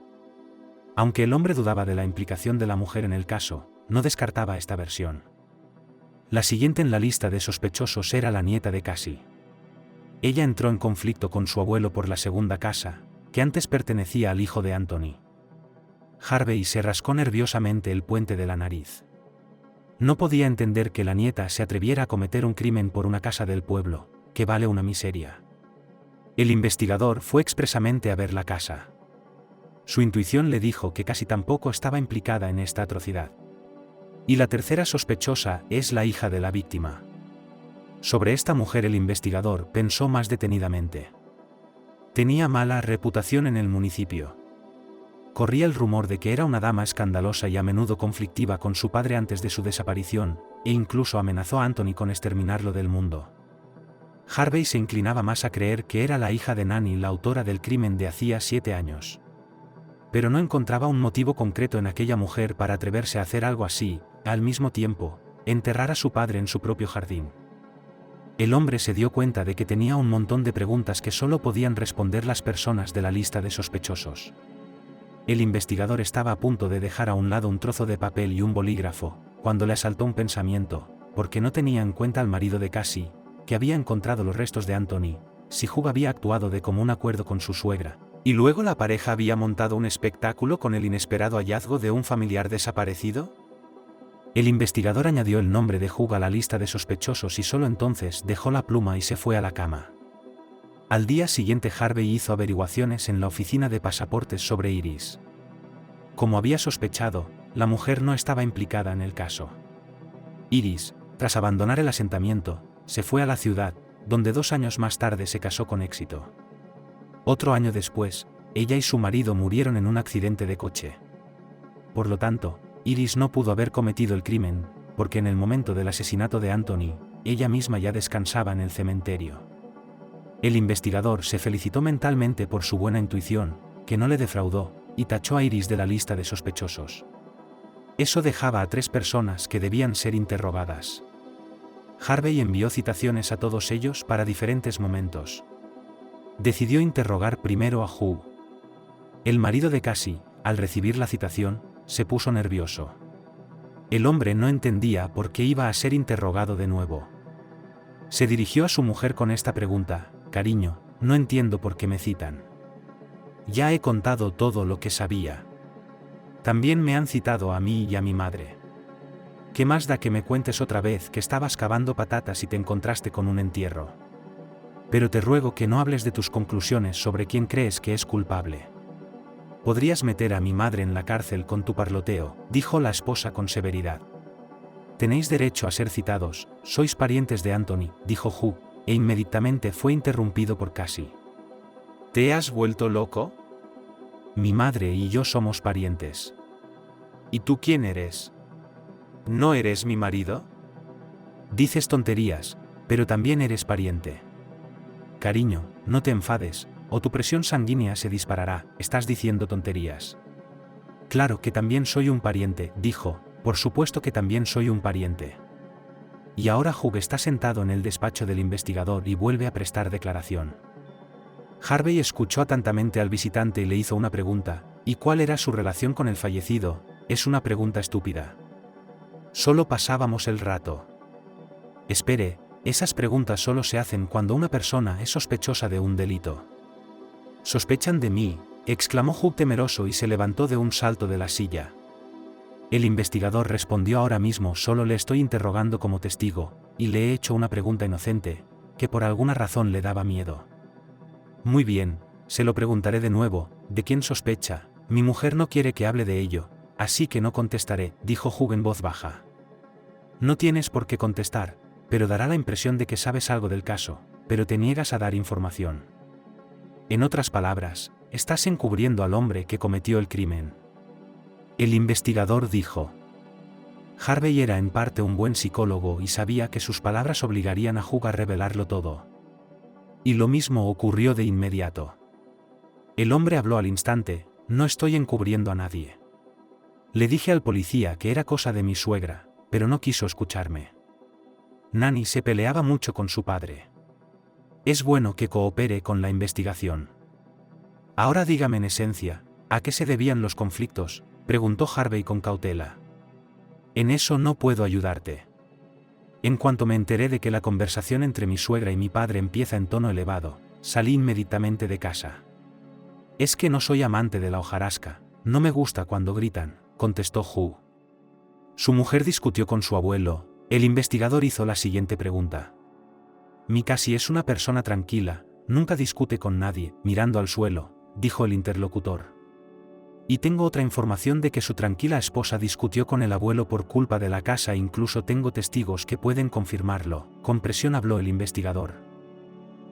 Aunque el hombre dudaba de la implicación de la mujer en el caso, no descartaba esta versión. La siguiente en la lista de sospechosos era la nieta de Cassie. Ella entró en conflicto con su abuelo por la segunda casa, que antes pertenecía al hijo de Anthony. Harvey se rascó nerviosamente el puente de la nariz. No podía entender que la nieta se atreviera a cometer un crimen por una casa del pueblo, que vale una miseria. El investigador fue expresamente a ver la casa. Su intuición le dijo que Cassie tampoco estaba implicada en esta atrocidad. Y la tercera sospechosa es la hija de la víctima. Sobre esta mujer el investigador pensó más detenidamente. Tenía mala reputación en el municipio. Corría el rumor de que era una dama escandalosa y a menudo conflictiva con su padre antes de su desaparición, e incluso amenazó a Anthony con exterminarlo del mundo. Harvey se inclinaba más a creer que era la hija de Nanny la autora del crimen de hacía 7 años. Pero no encontraba un motivo concreto en aquella mujer para atreverse a hacer algo así, al mismo tiempo, enterrar a su padre en su propio jardín. El hombre se dio cuenta de que tenía un montón de preguntas que solo podían responder las personas de la lista de sospechosos. El investigador estaba a punto de dejar a un lado un trozo de papel y un bolígrafo, cuando le asaltó un pensamiento, porque no tenía en cuenta al marido de Cassie, que había encontrado los restos de Anthony, si Hugh había actuado de común acuerdo con su suegra, y luego la pareja había montado un espectáculo con el inesperado hallazgo de un familiar desaparecido. El investigador añadió el nombre de Hugh a la lista de sospechosos y solo entonces dejó la pluma y se fue a la cama. Al día siguiente Harvey hizo averiguaciones en la oficina de pasaportes sobre Iris. Como había sospechado, la mujer no estaba implicada en el caso. Iris, tras abandonar el asentamiento, se fue a la ciudad, donde 2 años más tarde se casó con éxito. Otro año después, ella y su marido murieron en un accidente de coche. Por lo tanto, Iris no pudo haber cometido el crimen, porque en el momento del asesinato de Anthony, ella misma ya descansaba en el cementerio. El investigador se felicitó mentalmente por su buena intuición, que no le defraudó, y tachó a Iris de la lista de sospechosos. Eso dejaba a 3 personas que debían ser interrogadas. Harvey envió citaciones a todos ellos para diferentes momentos. Decidió interrogar primero a Hugh. El marido de Cassie, al recibir la citación, se puso nervioso. El hombre no entendía por qué iba a ser interrogado de nuevo. Se dirigió a su mujer con esta pregunta: «Cariño, no entiendo por qué me citan. Ya he contado todo lo que sabía. También me han citado a mí y a mi madre. ¿Qué más da que me cuentes otra vez que estabas cavando patatas y te encontraste con un entierro? Pero te ruego que no hables de tus conclusiones sobre quién crees que es culpable. Podrías meter a mi madre en la cárcel con tu parloteo», dijo la esposa con severidad. «Tenéis derecho a ser citados, sois parientes de Anthony», dijo Hugh, e inmediatamente fue interrumpido por Cassie. «¿Te has vuelto loco? Mi madre y yo somos parientes». «¿Y tú quién eres? ¿No eres mi marido?» «Dices tonterías, pero también eres pariente». «Cariño, no te enfades, o tu presión sanguínea se disparará, estás diciendo tonterías». «Claro que también soy un pariente», dijo, «por supuesto que también soy un pariente». y ahora Hugh está sentado en el despacho del investigador y vuelve a prestar declaración. Harvey escuchó atentamente al visitante y le hizo una pregunta: ¿y cuál era su relación con el fallecido? Es una pregunta estúpida. Solo pasábamos el rato. Espere, esas preguntas solo se hacen cuando una persona es sospechosa de un delito. ¿Sospechan de mí?, exclamó Hugh temeroso y se levantó de un salto de la silla. El investigador respondió: ahora mismo solo le estoy interrogando como testigo, y le he hecho una pregunta inocente, que por alguna razón le daba miedo. Muy bien, se lo preguntaré de nuevo: ¿de quién sospecha? Mi mujer no quiere que hable de ello, así que no contestaré, dijo Hugh en voz baja. No tienes por qué contestar, pero dará la impresión de que sabes algo del caso, pero te niegas a dar información. En otras palabras, estás encubriendo al hombre que cometió el crimen. El investigador dijo. Harvey era en parte un buen psicólogo y sabía que sus palabras obligarían a Hugh a revelarlo todo. Y lo mismo ocurrió de inmediato. El hombre habló al instante: no estoy encubriendo a nadie. Le dije al policía que era cosa de mi suegra, pero no quiso escucharme. Nanny se peleaba mucho con su padre. Es bueno que coopere con la investigación. Ahora dígame en esencia, ¿a qué se debían los conflictos?, preguntó Harvey con cautela. En eso no puedo ayudarte. En cuanto me enteré de que la conversación entre mi suegra y mi padre empieza en tono elevado, salí inmediatamente de casa. Es que no soy amante de la hojarasca, no me gusta cuando gritan, contestó Hugh. Su mujer discutió con su abuelo. El investigador hizo la siguiente pregunta. Mi Cassie es una persona tranquila, nunca discute con nadie, mirando al suelo, dijo el interlocutor. Y tengo otra información de que su tranquila esposa discutió con el abuelo por culpa de la casa e incluso tengo testigos que pueden confirmarlo, con presión habló el investigador.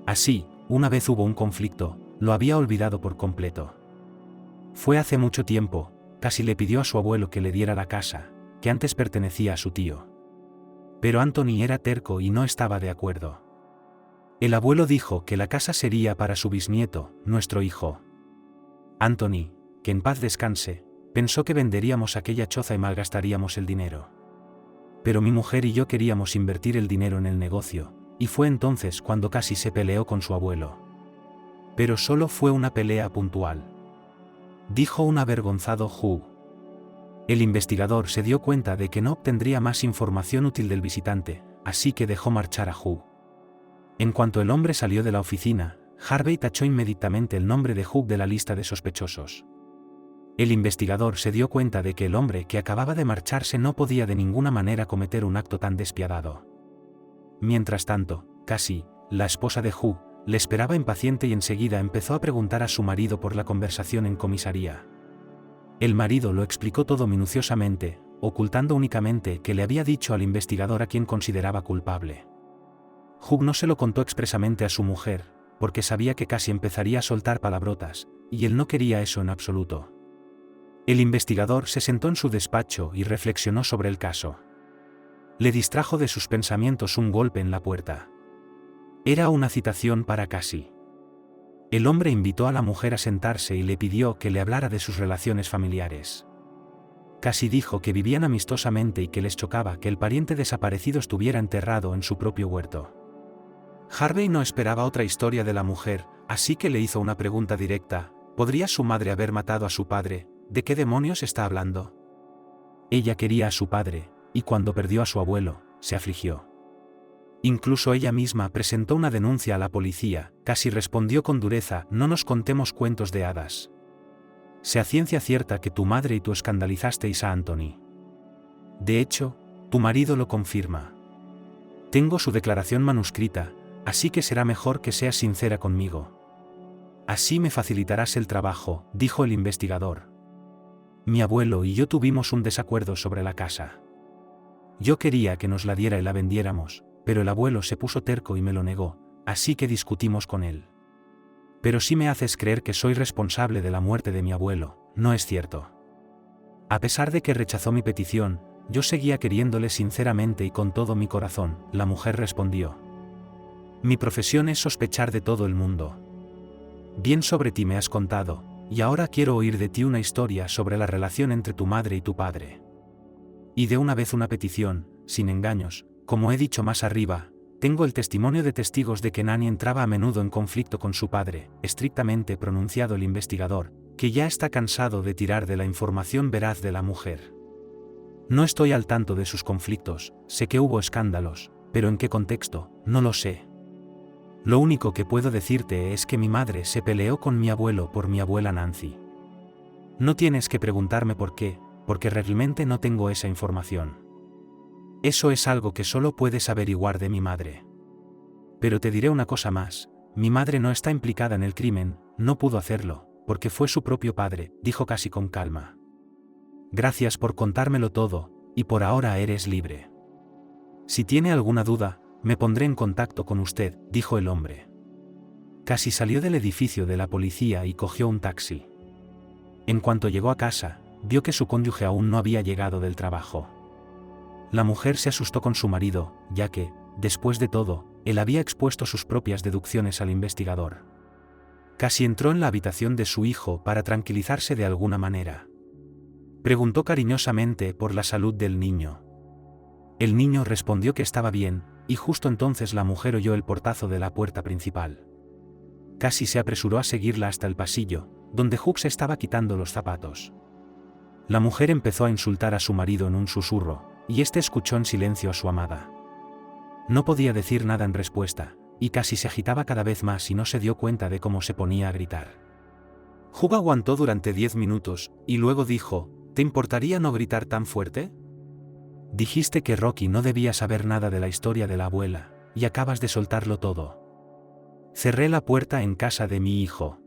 Así, una vez hubo un conflicto, lo había olvidado por completo. Fue hace mucho tiempo, Cassie le pidió a su abuelo que le diera la casa, que antes pertenecía a su tío. Pero Anthony era terco y no estaba de acuerdo. El abuelo dijo que la casa sería para su bisnieto, nuestro hijo. Anthony, que en paz descanse, pensó que venderíamos aquella choza y malgastaríamos el dinero. Pero mi mujer y yo queríamos invertir el dinero en el negocio, y fue entonces cuando Cassie se peleó con su abuelo. Pero solo fue una pelea puntual, dijo un avergonzado Hugh. El investigador se dio cuenta de que no obtendría más información útil del visitante, así que dejó marchar a Hugh. En cuanto el hombre salió de la oficina, Harvey tachó inmediatamente el nombre de Hugh de la lista de sospechosos. El investigador se dio cuenta de que el hombre que acababa de marcharse no podía de ninguna manera cometer un acto tan despiadado. Mientras tanto, Cassie, la esposa de Hugh, le esperaba impaciente y enseguida empezó a preguntar a su marido por la conversación en comisaría. El marido lo explicó todo minuciosamente, ocultando únicamente que le había dicho al investigador a quien consideraba culpable. Hugh no se lo contó expresamente a su mujer, porque sabía que Cassie empezaría a soltar palabrotas, y él no quería eso en absoluto. El investigador se sentó en su despacho y reflexionó sobre el caso. Le distrajo de sus pensamientos un golpe en la puerta. Era una citación para Cassie. El hombre invitó a la mujer a sentarse y le pidió que le hablara de sus relaciones familiares. Cassie dijo que vivían amistosamente y que les chocaba que el pariente desaparecido estuviera enterrado en su propio huerto. Harvey no esperaba otra historia de la mujer, así que le hizo una pregunta directa: ¿podría su madre haber matado a su padre? ¿De qué demonios está hablando? Ella quería a su padre, y cuando perdió a su abuelo, se afligió. Incluso ella misma presentó una denuncia a la policía. Cassie respondió con dureza: no nos contemos cuentos de hadas. Sé a ciencia cierta que tu madre y tú escandalizasteis a Anthony. De hecho, tu marido lo confirma. Tengo su declaración manuscrita, así que será mejor que seas sincera conmigo. Así me facilitarás el trabajo, dijo el investigador. Mi abuelo y yo tuvimos un desacuerdo sobre la casa. Yo quería que nos la diera y la vendiéramos, pero el abuelo se puso terco y me lo negó, así que discutimos con él. Pero si me haces creer que soy responsable de la muerte de mi abuelo, no es cierto. A pesar de que rechazó mi petición, yo seguía queriéndole sinceramente y con todo mi corazón, la mujer respondió. Mi profesión es sospechar de todo el mundo. Bien sobre ti me has contado, y ahora quiero oír de ti una historia sobre la relación entre tu madre y tu padre. Y de una vez una petición, sin engaños, como he dicho más arriba, tengo el testimonio de testigos de que Nani entraba a menudo en conflicto con su padre, estrictamente pronunciado el investigador, que ya está cansado de tirar de la información veraz de la mujer. No estoy al tanto de sus conflictos, sé que hubo escándalos, pero en qué contexto, no lo sé. Lo único que puedo decirte es que mi madre se peleó con mi abuelo por mi abuela Nancy. No tienes que preguntarme por qué, porque realmente no tengo esa información. Eso es algo que solo puedes averiguar de mi madre. Pero te diré una cosa más, mi madre no está implicada en el crimen, no pudo hacerlo, porque fue su propio padre, dijo casi con calma. Gracias por contármelo todo, y por ahora eres libre. Si tiene alguna duda, me pondré en contacto con usted, dijo el hombre. Casi salió del edificio de la policía y cogió un taxi. En cuanto llegó a casa, vio que su cónyuge aún no había llegado del trabajo. La mujer se asustó con su marido, ya que, después de todo, él había expuesto sus propias deducciones al investigador. Casi entró en la habitación de su hijo para tranquilizarse de alguna manera. Preguntó cariñosamente por la salud del niño. El niño respondió que estaba bien, y justo entonces la mujer oyó el portazo de la puerta principal. Casi se apresuró a seguirla hasta el pasillo, donde Hugh se estaba quitando los zapatos. La mujer empezó a insultar a su marido en un susurro, y éste escuchó en silencio a su amada. No podía decir nada en respuesta, y casi se agitaba cada vez más y no se dio cuenta de cómo se ponía a gritar. Hugh aguantó durante 10 minutos, y luego dijo, ¿te importaría no gritar tan fuerte? Dijiste que Rocky no debía saber nada de la historia de la abuela, y acabas de soltarlo todo. Cerré la puerta en casa de mi hijo.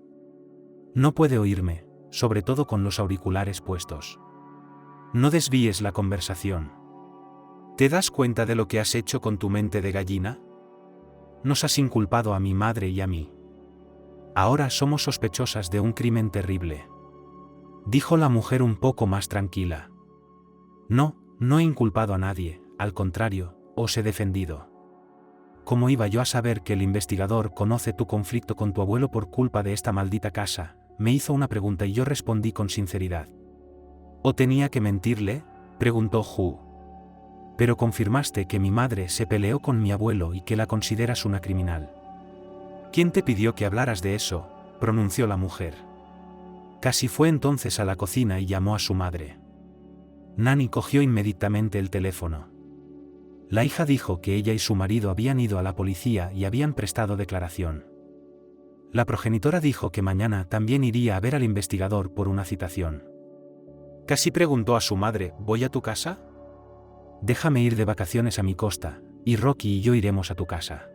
No puede oírme, sobre todo con los auriculares puestos. No desvíes la conversación. ¿Te das cuenta de lo que has hecho con tu mente de gallina? Nos has inculpado a mi madre y a mí. Ahora somos sospechosas de un crimen terrible. Dijo la mujer un poco más tranquila. No he inculpado a nadie, al contrario, os he defendido. ¿Cómo iba yo a saber que el investigador conoce tu conflicto con tu abuelo por culpa de esta maldita casa? Me hizo una pregunta y yo respondí con sinceridad. ¿O tenía que mentirle?, preguntó Hugh. Pero confirmaste que mi madre se peleó con mi abuelo y que la consideras una criminal. ¿Quién te pidió que hablaras de eso?, pronunció la mujer. Casi fue entonces a la cocina y llamó a su madre. Nani cogió inmediatamente el teléfono. La hija dijo que ella y su marido habían ido a la policía y habían prestado declaración. La progenitora dijo que mañana también iría a ver al investigador por una citación. Casi preguntó a su madre, ¿voy a tu casa? Déjame ir de vacaciones a mi costa, y Rocky y yo iremos a tu casa.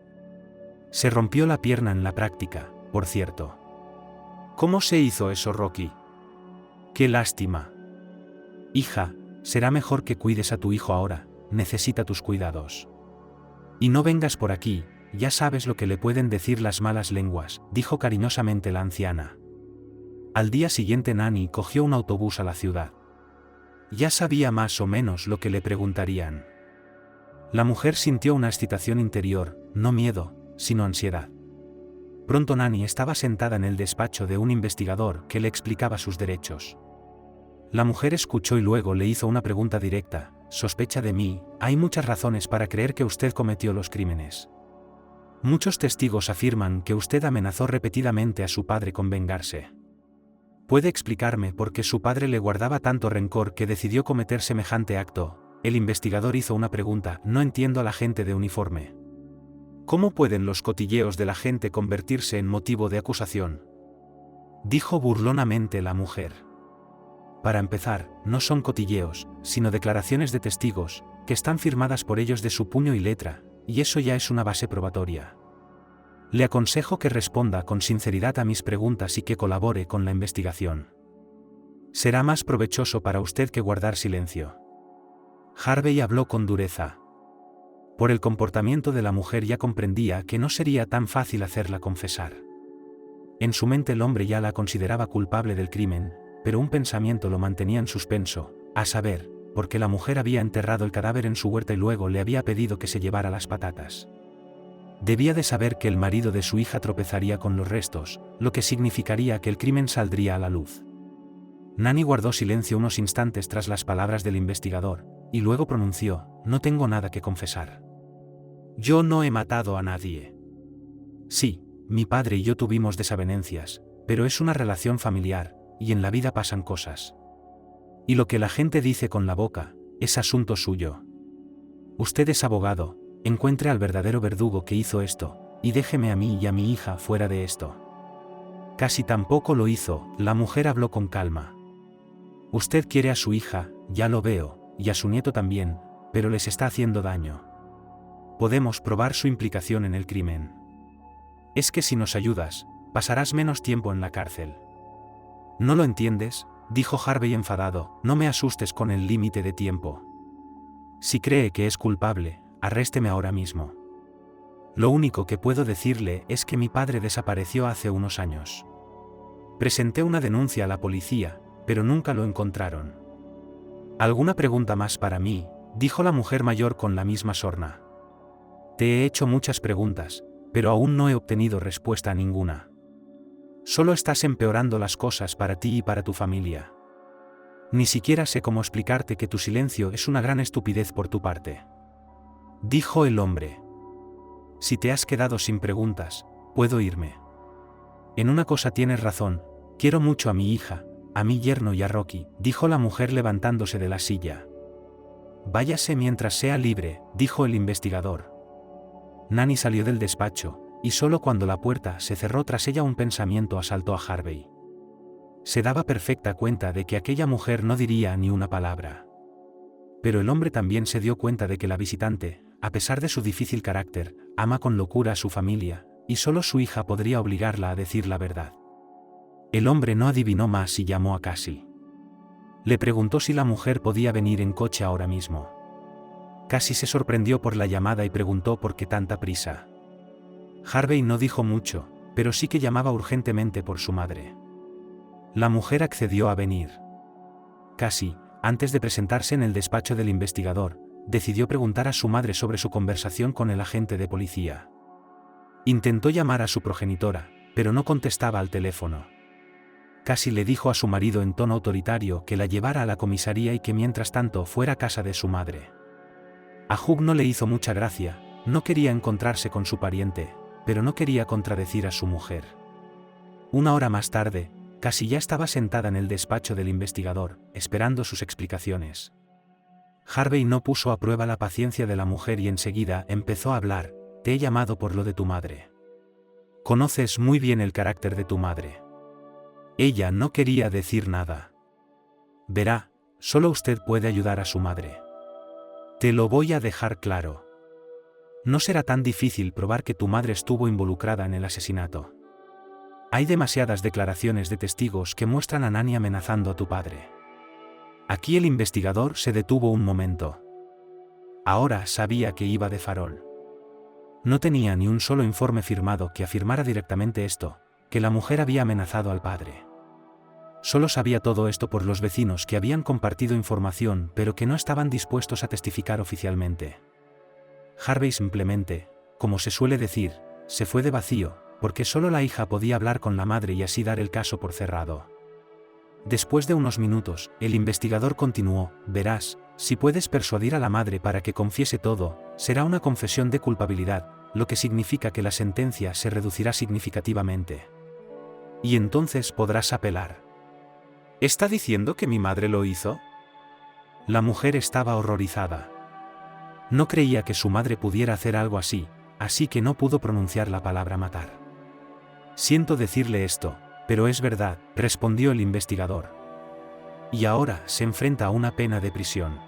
Se rompió la pierna en la práctica, por cierto. ¿Cómo se hizo eso, Rocky? ¡Qué lástima! Hija, será mejor que cuides a tu hijo ahora, necesita tus cuidados. Y no vengas por aquí, ya sabes lo que le pueden decir las malas lenguas, dijo cariñosamente la anciana. Al día siguiente Nani cogió un autobús a la ciudad. Ya sabía más o menos lo que le preguntarían. La mujer sintió una excitación interior, no miedo, sino ansiedad. Pronto Nani estaba sentada en el despacho de un investigador que le explicaba sus derechos. La mujer escuchó y luego le hizo una pregunta directa. ¿Sospecha de mí? Hay muchas razones para creer que usted cometió los crímenes. Muchos testigos afirman que usted amenazó repetidamente a su padre con vengarse. ¿Puede explicarme por qué su padre le guardaba tanto rencor que decidió cometer semejante acto? El investigador hizo una pregunta. No entiendo a la gente de uniforme. ¿Cómo pueden los cotilleos de la gente convertirse en motivo de acusación?, dijo burlonamente la mujer. Para empezar, no son cotilleos, sino declaraciones de testigos, que están firmadas por ellos de su puño y letra, y eso ya es una base probatoria. Le aconsejo que responda con sinceridad a mis preguntas y que colabore con la investigación. Será más provechoso para usted que guardar silencio. Harvey habló con dureza. Por el comportamiento de la mujer ya comprendía que no sería tan fácil hacerla confesar. En su mente el hombre ya la consideraba culpable del crimen, pero un pensamiento lo mantenía en suspenso, a saber, por qué la mujer había enterrado el cadáver en su huerta y luego le había pedido que se llevara las patatas. Debía de saber que el marido de su hija tropezaría con los restos, lo que significaría que el crimen saldría a la luz. Nani guardó silencio unos instantes tras las palabras del investigador, y luego pronunció, no tengo nada que confesar. Yo no he matado a nadie. Sí, mi padre y yo tuvimos desavenencias, pero es una relación familiar, y en la vida pasan cosas. Y lo que la gente dice con la boca, es asunto suyo. Usted es abogado, encuentre al verdadero verdugo que hizo esto, y déjeme a mí y a mi hija fuera de esto. Casi tampoco lo hizo, la mujer habló con calma. Usted quiere a su hija, ya lo veo, y a su nieto también, pero les está haciendo daño. Podemos probar su implicación en el crimen. Es que si nos ayudas, pasarás menos tiempo en la cárcel. ¿No lo entiendes?, dijo Harvey enfadado, no me asustes con el límite de tiempo. Si cree que es culpable, arrésteme ahora mismo. Lo único que puedo decirle es que mi padre desapareció hace unos años. Presenté una denuncia a la policía, pero nunca lo encontraron. ¿Alguna pregunta más para mí?, dijo la mujer mayor con la misma sorna. Te he hecho muchas preguntas, pero aún no he obtenido respuesta a ninguna. Solo estás empeorando las cosas para ti y para tu familia. Ni siquiera sé cómo explicarte que tu silencio es una gran estupidez por tu parte. Dijo el hombre. Si te has quedado sin preguntas, puedo irme. En una cosa tienes razón, quiero mucho a mi hija, a mi yerno y a Rocky, dijo la mujer levantándose de la silla. Váyase mientras sea libre, dijo el investigador. Nanny salió del despacho, y solo cuando la puerta se cerró tras ella un pensamiento asaltó a Harvey. Se daba perfecta cuenta de que aquella mujer no diría ni una palabra. Pero el hombre también se dio cuenta de que la visitante, a pesar de su difícil carácter, ama con locura a su familia, y solo su hija podría obligarla a decir la verdad. El hombre no adivinó más y llamó a Cassie. Le preguntó si la mujer podía venir en coche ahora mismo. Cassie se sorprendió por la llamada y preguntó por qué tanta prisa. Harvey no dijo mucho, pero sí que llamaba urgentemente por su madre. La mujer accedió a venir. Cassie, antes de presentarse en el despacho del investigador, decidió preguntar a su madre sobre su conversación con el agente de policía. Intentó llamar a su progenitora, pero no contestaba al teléfono. Cassie le dijo a su marido en tono autoritario que la llevara a la comisaría y que mientras tanto fuera a casa de su madre. A Hugh no le hizo mucha gracia, no quería encontrarse con su pariente, pero no quería contradecir a su mujer. Una hora más tarde, Cassie ya estaba sentada en el despacho del investigador, esperando sus explicaciones. Harvey no puso a prueba la paciencia de la mujer y enseguida empezó a hablar. Te he llamado por lo de tu madre. Conoces muy bien el carácter de tu madre. Ella no quería decir nada. Verá, solo usted puede ayudar a su madre. Te lo voy a dejar claro. No será tan difícil probar que tu madre estuvo involucrada en el asesinato. Hay demasiadas declaraciones de testigos que muestran a Nanny amenazando a tu padre. Aquí el investigador se detuvo un momento. Ahora sabía que iba de farol. No tenía ni un solo informe firmado que afirmara directamente esto, que la mujer había amenazado al padre. Solo sabía todo esto por los vecinos que habían compartido información pero que no estaban dispuestos a testificar oficialmente. Harvey simplemente, como se suele decir, se fue de vacío, porque solo la hija podía hablar con la madre y así dar el caso por cerrado. Después de unos minutos, el investigador continuó, verás, si puedes persuadir a la madre para que confiese todo, será una confesión de culpabilidad, lo que significa que la sentencia se reducirá significativamente. Y entonces podrás apelar. ¿Está diciendo que mi madre lo hizo? La mujer estaba horrorizada. No creía que su madre pudiera hacer algo así que no pudo pronunciar la palabra matar. Siento decirle esto, pero es verdad, respondió el investigador. Y ahora se enfrenta a una pena de prisión.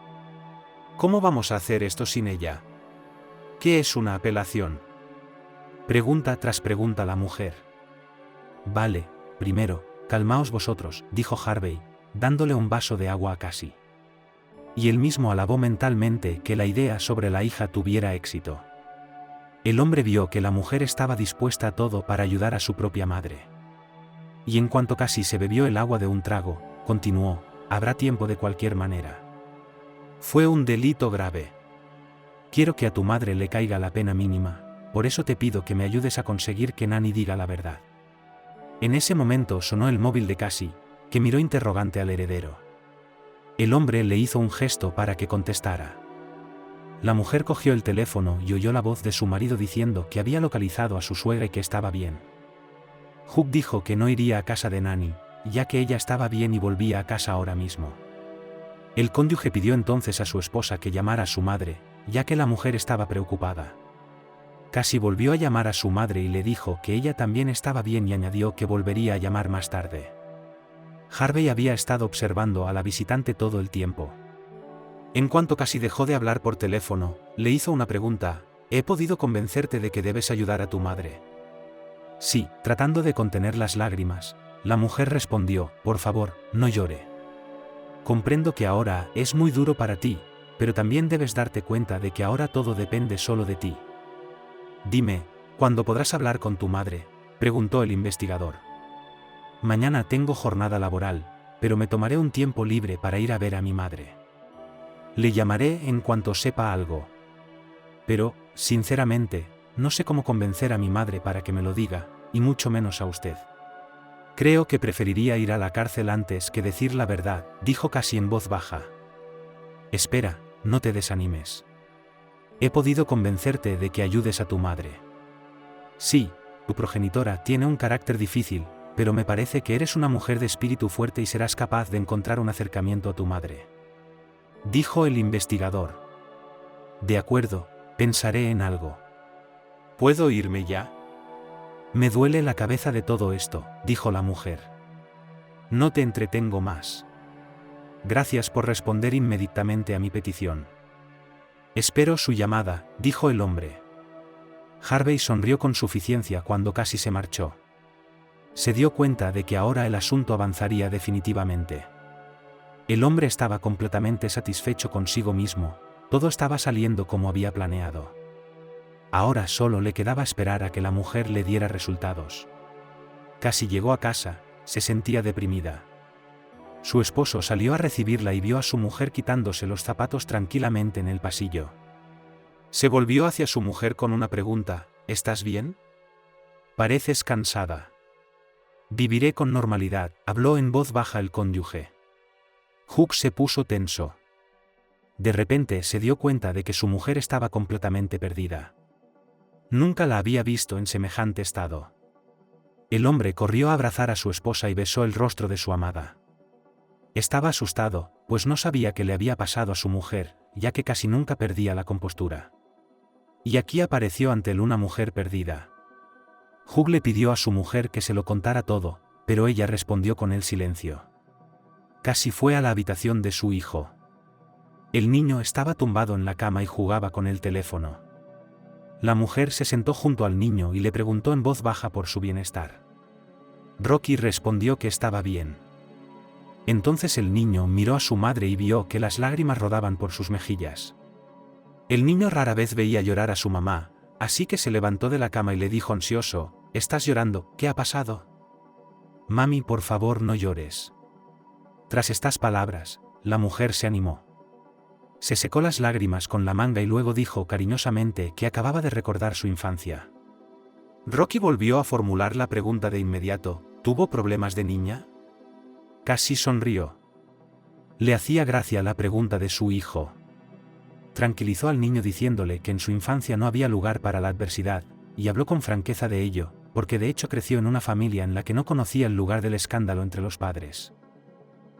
¿Cómo vamos a hacer esto sin ella? ¿Qué es una apelación? Pregunta tras pregunta la mujer. Vale, primero, calmaos vosotros, dijo Harvey, dándole un vaso de agua a Cassie. Y él mismo alabó mentalmente que la idea sobre la hija tuviera éxito. El hombre vio que la mujer estaba dispuesta a todo para ayudar a su propia madre. Y en cuanto Cassie se bebió el agua de un trago, continuó, habrá tiempo de cualquier manera. Fue un delito grave. Quiero que a tu madre le caiga la pena mínima, por eso te pido que me ayudes a conseguir que Nanny diga la verdad. En ese momento sonó el móvil de Cassie, que miró interrogante al heredero. El hombre le hizo un gesto para que contestara. La mujer cogió el teléfono y oyó la voz de su marido diciendo que había localizado a su suegra y que estaba bien. Hugh dijo que no iría a casa de Nanny, ya que ella estaba bien y volvía a casa ahora mismo. El cónyuge pidió entonces a su esposa que llamara a su madre, ya que la mujer estaba preocupada. Cassie volvió a llamar a su madre y le dijo que ella también estaba bien y añadió que volvería a llamar más tarde. Harvey había estado observando a la visitante todo el tiempo. En cuanto Cassie dejó de hablar por teléfono, le hizo una pregunta: ¿he podido convencerte de que debes ayudar a tu madre? Sí, tratando de contener las lágrimas, la mujer respondió: por favor, no llore. Comprendo que ahora es muy duro para ti, pero también debes darte cuenta de que ahora todo depende solo de ti. Dime, ¿cuándo podrás hablar con tu madre?, preguntó el investigador. Mañana tengo jornada laboral, pero me tomaré un tiempo libre para ir a ver a mi madre. Le llamaré en cuanto sepa algo. Pero, sinceramente, no sé cómo convencer a mi madre para que me lo diga, y mucho menos a usted. Creo que preferiría ir a la cárcel antes que decir la verdad, dijo Cassie en voz baja. Espera, no te desanimes. He podido convencerte de que ayudes a tu madre. Sí, tu progenitora tiene un carácter difícil, pero me parece que eres una mujer de espíritu fuerte y serás capaz de encontrar un acercamiento a tu madre. Dijo el investigador. De acuerdo, pensaré en algo. ¿Puedo irme ya? Me duele la cabeza de todo esto, dijo la mujer. No te entretengo más. Gracias por responder inmediatamente a mi petición. Espero su llamada, dijo el hombre. Harvey sonrió con suficiencia cuando Cassie se marchó. Se dio cuenta de que ahora el asunto avanzaría definitivamente. El hombre estaba completamente satisfecho consigo mismo, todo estaba saliendo como había planeado. Ahora solo le quedaba esperar a que la mujer le diera resultados. Cassie llegó a casa, se sentía deprimida. Su esposo salió a recibirla y vio a su mujer quitándose los zapatos tranquilamente en el pasillo. Se volvió hacia su mujer con una pregunta: ¿estás bien? Pareces cansada. Viviré con normalidad, habló en voz baja el cónyuge. Hugh se puso tenso. De repente se dio cuenta de que su mujer estaba completamente perdida. Nunca la había visto en semejante estado. El hombre corrió a abrazar a su esposa y besó el rostro de su amada. Estaba asustado, pues no sabía qué le había pasado a su mujer, ya que casi nunca perdía la compostura. Y aquí apareció ante él una mujer perdida. Hugh le pidió a su mujer que se lo contara todo, pero ella respondió con el silencio. Cassie fue a la habitación de su hijo. El niño estaba tumbado en la cama y jugaba con el teléfono. La mujer se sentó junto al niño y le preguntó en voz baja por su bienestar. Rocky respondió que estaba bien. Entonces el niño miró a su madre y vio que las lágrimas rodaban por sus mejillas. El niño rara vez veía llorar a su mamá, así que se levantó de la cama y le dijo ansioso: ¿estás llorando? ¿Qué ha pasado? Mami, por favor, no llores. Tras estas palabras, la mujer se animó. Se secó las lágrimas con la manga y luego dijo cariñosamente que acababa de recordar su infancia. Rocky volvió a formular la pregunta de inmediato: ¿tuvo problemas de niña? Cassie sonrió. Le hacía gracia la pregunta de su hijo. Tranquilizó al niño diciéndole que en su infancia no había lugar para la adversidad, y habló con franqueza de ello, porque de hecho creció en una familia en la que no conocía el lugar del escándalo entre los padres.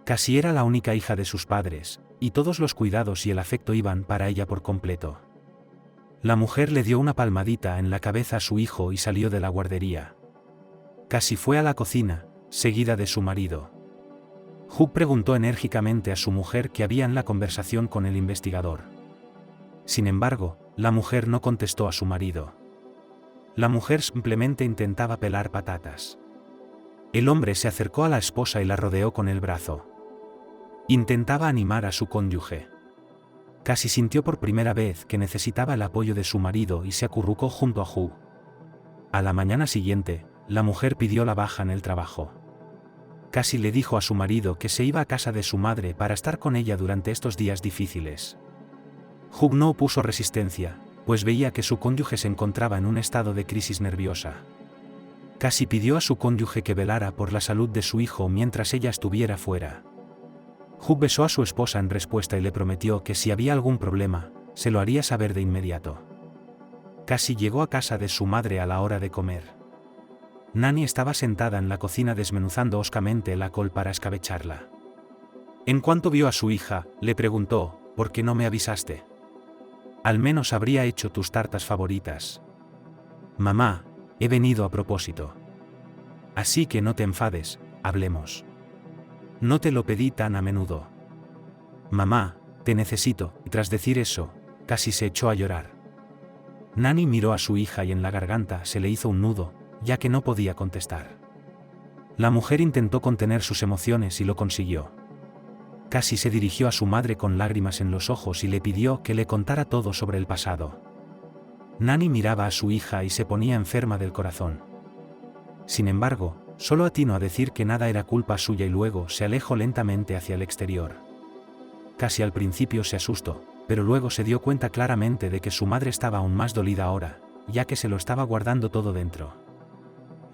Cassie era la única hija de sus padres, y todos los cuidados y el afecto iban para ella por completo. La mujer le dio una palmadita en la cabeza a su hijo y salió de la guardería. Cassie fue a la cocina, seguida de su marido. Hugh preguntó enérgicamente a su mujer qué había en la conversación con el investigador. Sin embargo, la mujer no contestó a su marido. La mujer simplemente intentaba pelar patatas. El hombre se acercó a la esposa y la rodeó con el brazo. Intentaba animar a su cónyuge. Cassie sintió por primera vez que necesitaba el apoyo de su marido y se acurrucó junto a Hugh. A la mañana siguiente, la mujer pidió la baja en el trabajo. Cassie le dijo a su marido que se iba a casa de su madre para estar con ella durante estos días difíciles. Hugh no opuso resistencia, pues veía que su cónyuge se encontraba en un estado de crisis nerviosa. Cassie pidió a su cónyuge que velara por la salud de su hijo mientras ella estuviera fuera. Hugh besó a su esposa en respuesta y le prometió que si había algún problema, se lo haría saber de inmediato. Casi llegó a casa de su madre a la hora de comer. Nani estaba sentada en la cocina desmenuzando hoscamente la col para escabecharla. En cuanto vio a su hija, le preguntó, ¿por qué no me avisaste? Al menos habría hecho tus tartas favoritas. Mamá, he venido a propósito. Así que no te enfades, hablemos. No te lo pedí tan a menudo. Mamá, te necesito, y tras decir eso, casi se echó a llorar. Nani miró a su hija y en la garganta se le hizo un nudo, ya que no podía contestar. La mujer intentó contener sus emociones y lo consiguió. Casi se dirigió a su madre con lágrimas en los ojos y le pidió que le contara todo sobre el pasado. Nani miraba a su hija y se ponía enferma del corazón. Sin embargo, solo atinó a decir que nada era culpa suya y luego se alejó lentamente hacia el exterior. Casi al principio se asustó, pero luego se dio cuenta claramente de que su madre estaba aún más dolida ahora, ya que se lo estaba guardando todo dentro.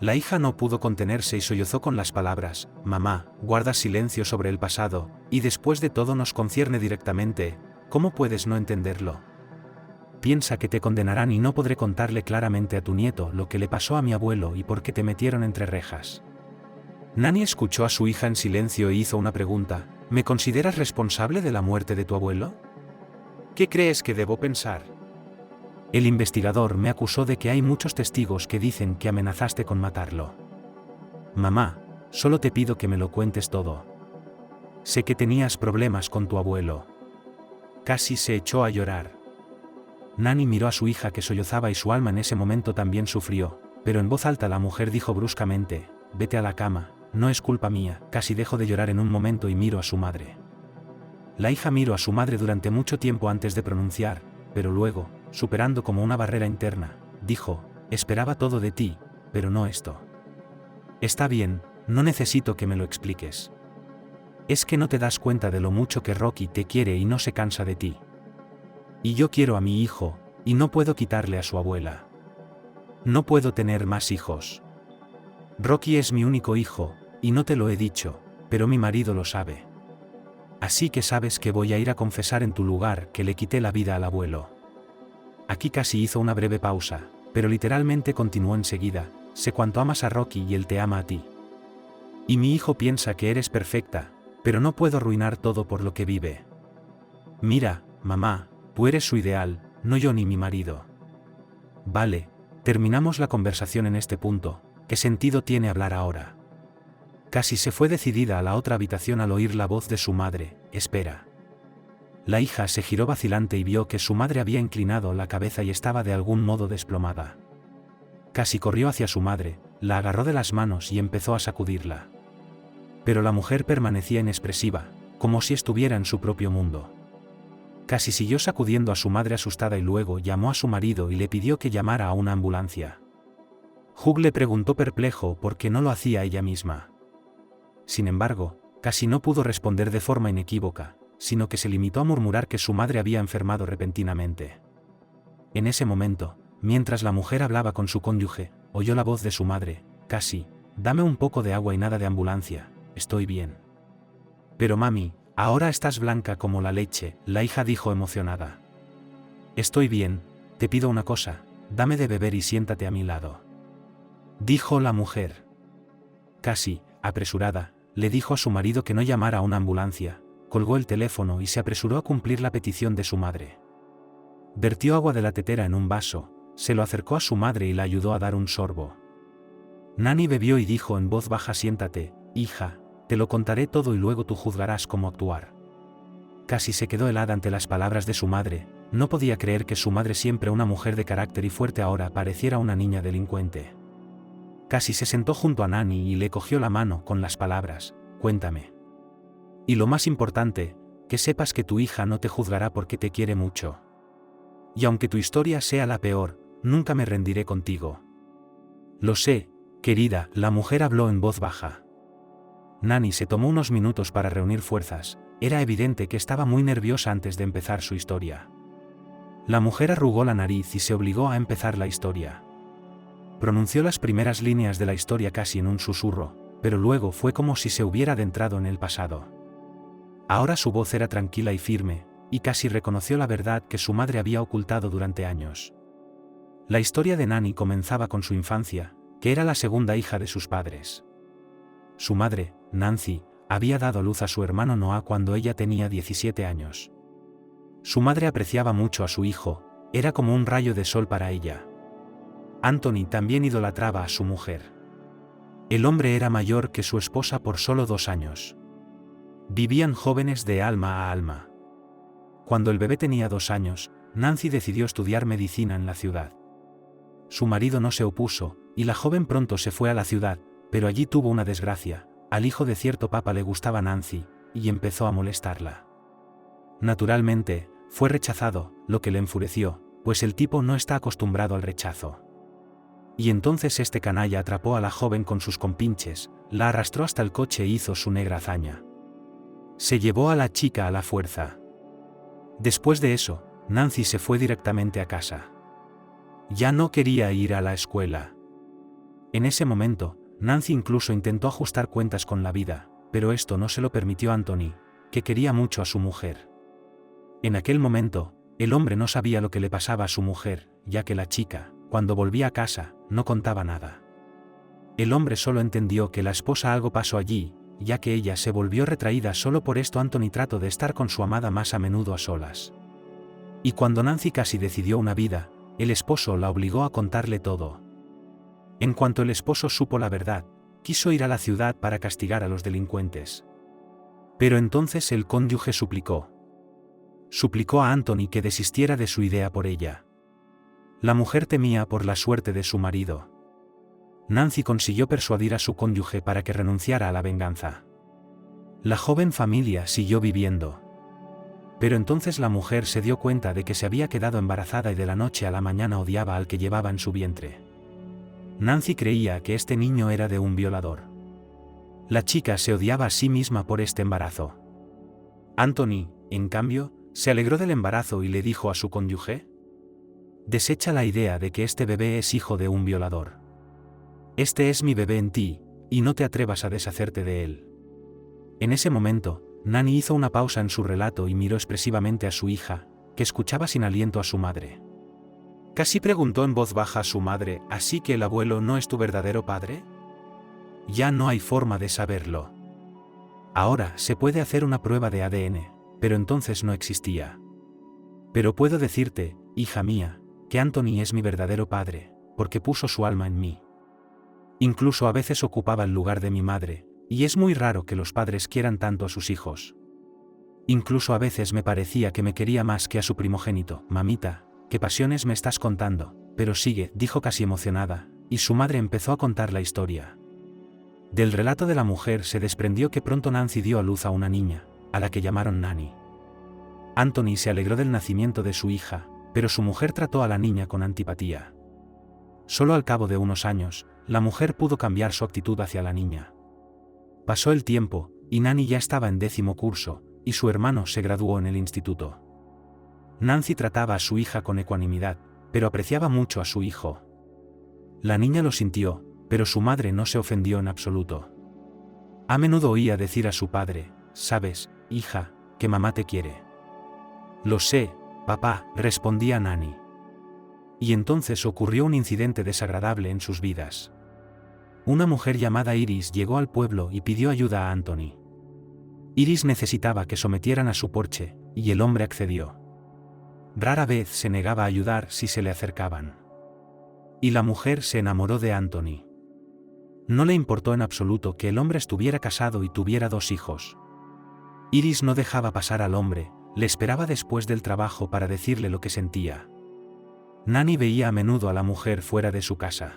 La hija no pudo contenerse y sollozó con las palabras, «Mamá, guarda silencio sobre el pasado, y después de todo nos concierne directamente, ¿cómo puedes no entenderlo? Piensa que te condenarán y no podré contarle claramente a tu nieto lo que le pasó a mi abuelo y por qué te metieron entre rejas». Nani escuchó a su hija en silencio e hizo una pregunta, «¿Me consideras responsable de la muerte de tu abuelo? ¿Qué crees que debo pensar?» El investigador me acusó de que hay muchos testigos que dicen que amenazaste con matarlo. Mamá, solo te pido que me lo cuentes todo. Sé que tenías problemas con tu abuelo. Casi se echó a llorar. Nani miró a su hija que sollozaba y su alma en ese momento también sufrió, pero en voz alta la mujer dijo bruscamente, «Vete a la cama, no es culpa mía». Casi dejó de llorar en un momento y miró a su madre. La hija miró a su madre durante mucho tiempo antes de pronunciar, pero luego, superando como una barrera interna, dijo, «Esperaba todo de ti, pero no esto». «Está bien, no necesito que me lo expliques. Es que no te das cuenta de lo mucho que Rocky te quiere y no se cansa de ti. Y yo quiero a mi hijo, y no puedo quitarle a su abuela. No puedo tener más hijos. Rocky es mi único hijo, y no te lo he dicho, pero mi marido lo sabe. Así que sabes que voy a ir a confesar en tu lugar que le quité la vida al abuelo». Aquí casi hizo una breve pausa, pero literalmente continuó enseguida, «Sé cuánto amas a Rocky y él te ama a ti. Y mi hijo piensa que eres perfecta, pero no puedo arruinar todo por lo que vive. Mira, mamá, tú eres su ideal, no yo ni mi marido. Vale, terminamos la conversación en este punto, ¿qué sentido tiene hablar ahora?» Casi se fue decidida a la otra habitación al oír la voz de su madre, «Espera». La hija se giró vacilante y vio que su madre había inclinado la cabeza y estaba de algún modo desplomada. Casi corrió hacia su madre, la agarró de las manos y empezó a sacudirla. Pero la mujer permanecía inexpresiva, como si estuviera en su propio mundo. Casi siguió sacudiendo a su madre asustada y luego llamó a su marido y le pidió que llamara a una ambulancia. Hugh le preguntó perplejo por qué no lo hacía ella misma. Sin embargo, casi no pudo responder de forma inequívoca, sino que se limitó a murmurar que su madre había enfermado repentinamente. En ese momento, mientras la mujer hablaba con su cónyuge, oyó la voz de su madre, «Casi, dame un poco de agua y nada de ambulancia, estoy bien». «Pero mami, ahora estás blanca como la leche», la hija dijo emocionada. «Estoy bien, te pido una cosa, dame de beber y siéntate a mi lado», dijo la mujer. Casi, apresurada, le dijo a su marido que no llamara a una ambulancia, colgó el teléfono y se apresuró a cumplir la petición de su madre. Vertió agua de la tetera en un vaso, se lo acercó a su madre y la ayudó a dar un sorbo. Nani bebió y dijo en voz baja, «Siéntate, hija, te lo contaré todo y luego tú juzgarás cómo actuar». Casi se quedó helada ante las palabras de su madre, no podía creer que su madre, siempre una mujer de carácter y fuerte, ahora pareciera una niña delincuente. Casi se sentó junto a Nani y le cogió la mano con las palabras, «Cuéntame. Y lo más importante, que sepas que tu hija no te juzgará porque te quiere mucho. Y aunque tu historia sea la peor, nunca me rendiré contigo». «Lo sé, querida», la mujer habló en voz baja. Nani se tomó unos minutos para reunir fuerzas, era evidente que estaba muy nerviosa antes de empezar su historia. La mujer arrugó la nariz y se obligó a empezar la historia. Pronunció las primeras líneas de la historia casi en un susurro, pero luego fue como si se hubiera adentrado en el pasado. Ahora su voz era tranquila y firme, y casi reconoció la verdad que su madre había ocultado durante años. La historia de Nani comenzaba con su infancia, que era la segunda hija de sus padres. Su madre, Nancy, había dado a luz a su hermano Noah cuando ella tenía 17 años. Su madre apreciaba mucho a su hijo, era como un rayo de sol para ella. Anthony también idolatraba a su mujer. El hombre era mayor que su esposa por solo 2 años. Vivían jóvenes de alma a alma. Cuando el bebé tenía 2 años, Nancy decidió estudiar medicina en la ciudad. Su marido no se opuso, y la joven pronto se fue a la ciudad, pero allí tuvo una desgracia. Al hijo de cierto papa le gustaba Nancy, y empezó a molestarla. Naturalmente, fue rechazado, lo que le enfureció, pues el tipo no está acostumbrado al rechazo. Y entonces este canalla atrapó a la joven con sus compinches, la arrastró hasta el coche e hizo su negra hazaña. Se llevó a la chica a la fuerza. Después de eso, Nancy se fue directamente a casa. Ya no quería ir a la escuela. En ese momento, Nancy incluso intentó ajustar cuentas con la vida, pero esto no se lo permitió Anthony, que quería mucho a su mujer. En aquel momento, el hombre no sabía lo que le pasaba a su mujer, ya que la chica, cuando volvía a casa, no contaba nada. El hombre solo entendió que la esposa algo pasó allí, ya que ella se volvió retraída. Solo por esto Anthony trató de estar con su amada más a menudo a solas. Y cuando Nancy casi decidió una vida, el esposo la obligó a contarle todo. En cuanto el esposo supo la verdad, quiso ir a la ciudad para castigar a los delincuentes. Pero entonces el cónyuge suplicó a Anthony que desistiera de su idea por ella. La mujer temía por la suerte de su marido. Nancy consiguió persuadir a su cónyuge para que renunciara a la venganza. La joven familia siguió viviendo. Pero entonces la mujer se dio cuenta de que se había quedado embarazada y de la noche a la mañana odiaba al que llevaba en su vientre. Nancy creía que este niño era de un violador. La chica se odiaba a sí misma por este embarazo. Anthony, en cambio, se alegró del embarazo y le dijo a su cónyuge: desecha la idea de que este bebé es hijo de un violador. Este es mi bebé en ti, y no te atrevas a deshacerte de él. En ese momento, Nani hizo una pausa en su relato y miró expresivamente a su hija, que escuchaba sin aliento a su madre. Casi preguntó en voz baja a su madre: ¿así que el abuelo no es tu verdadero padre? Ya no hay forma de saberlo. Ahora se puede hacer una prueba de ADN, pero entonces no existía. Pero puedo decirte, hija mía, que Anthony es mi verdadero padre, porque puso su alma en mí. Incluso a veces ocupaba el lugar de mi madre, y es muy raro que los padres quieran tanto a sus hijos. Incluso a veces me parecía que me quería más que a su primogénito. Mamita, ¿qué pasiones me estás contando? Pero sigue, dijo casi emocionada, y su madre empezó a contar la historia. Del relato de la mujer se desprendió que pronto Nancy dio a luz a una niña, a la que llamaron Nani. Anthony se alegró del nacimiento de su hija, pero su mujer trató a la niña con antipatía. Solo al cabo de unos años, la mujer pudo cambiar su actitud hacia la niña. Pasó el tiempo, y Nani ya estaba en 10º curso, y su hermano se graduó en el instituto. Nancy trataba a su hija con ecuanimidad, pero apreciaba mucho a su hijo. La niña lo sintió, pero su madre no se ofendió en absoluto. A menudo oía decir a su padre: «¿Sabes, hija, que mamá te quiere?» «Lo sé, papá», respondía Nani. Y entonces ocurrió un incidente desagradable en sus vidas. Una mujer llamada Iris llegó al pueblo y pidió ayuda a Anthony. Iris necesitaba que sometieran a su porche, y el hombre accedió. Rara vez se negaba a ayudar si se le acercaban. Y la mujer se enamoró de Anthony. No le importó en absoluto que el hombre estuviera casado y tuviera 2 hijos. Iris no dejaba pasar al hombre, le esperaba después del trabajo para decirle lo que sentía. Nani veía a menudo a la mujer fuera de su casa.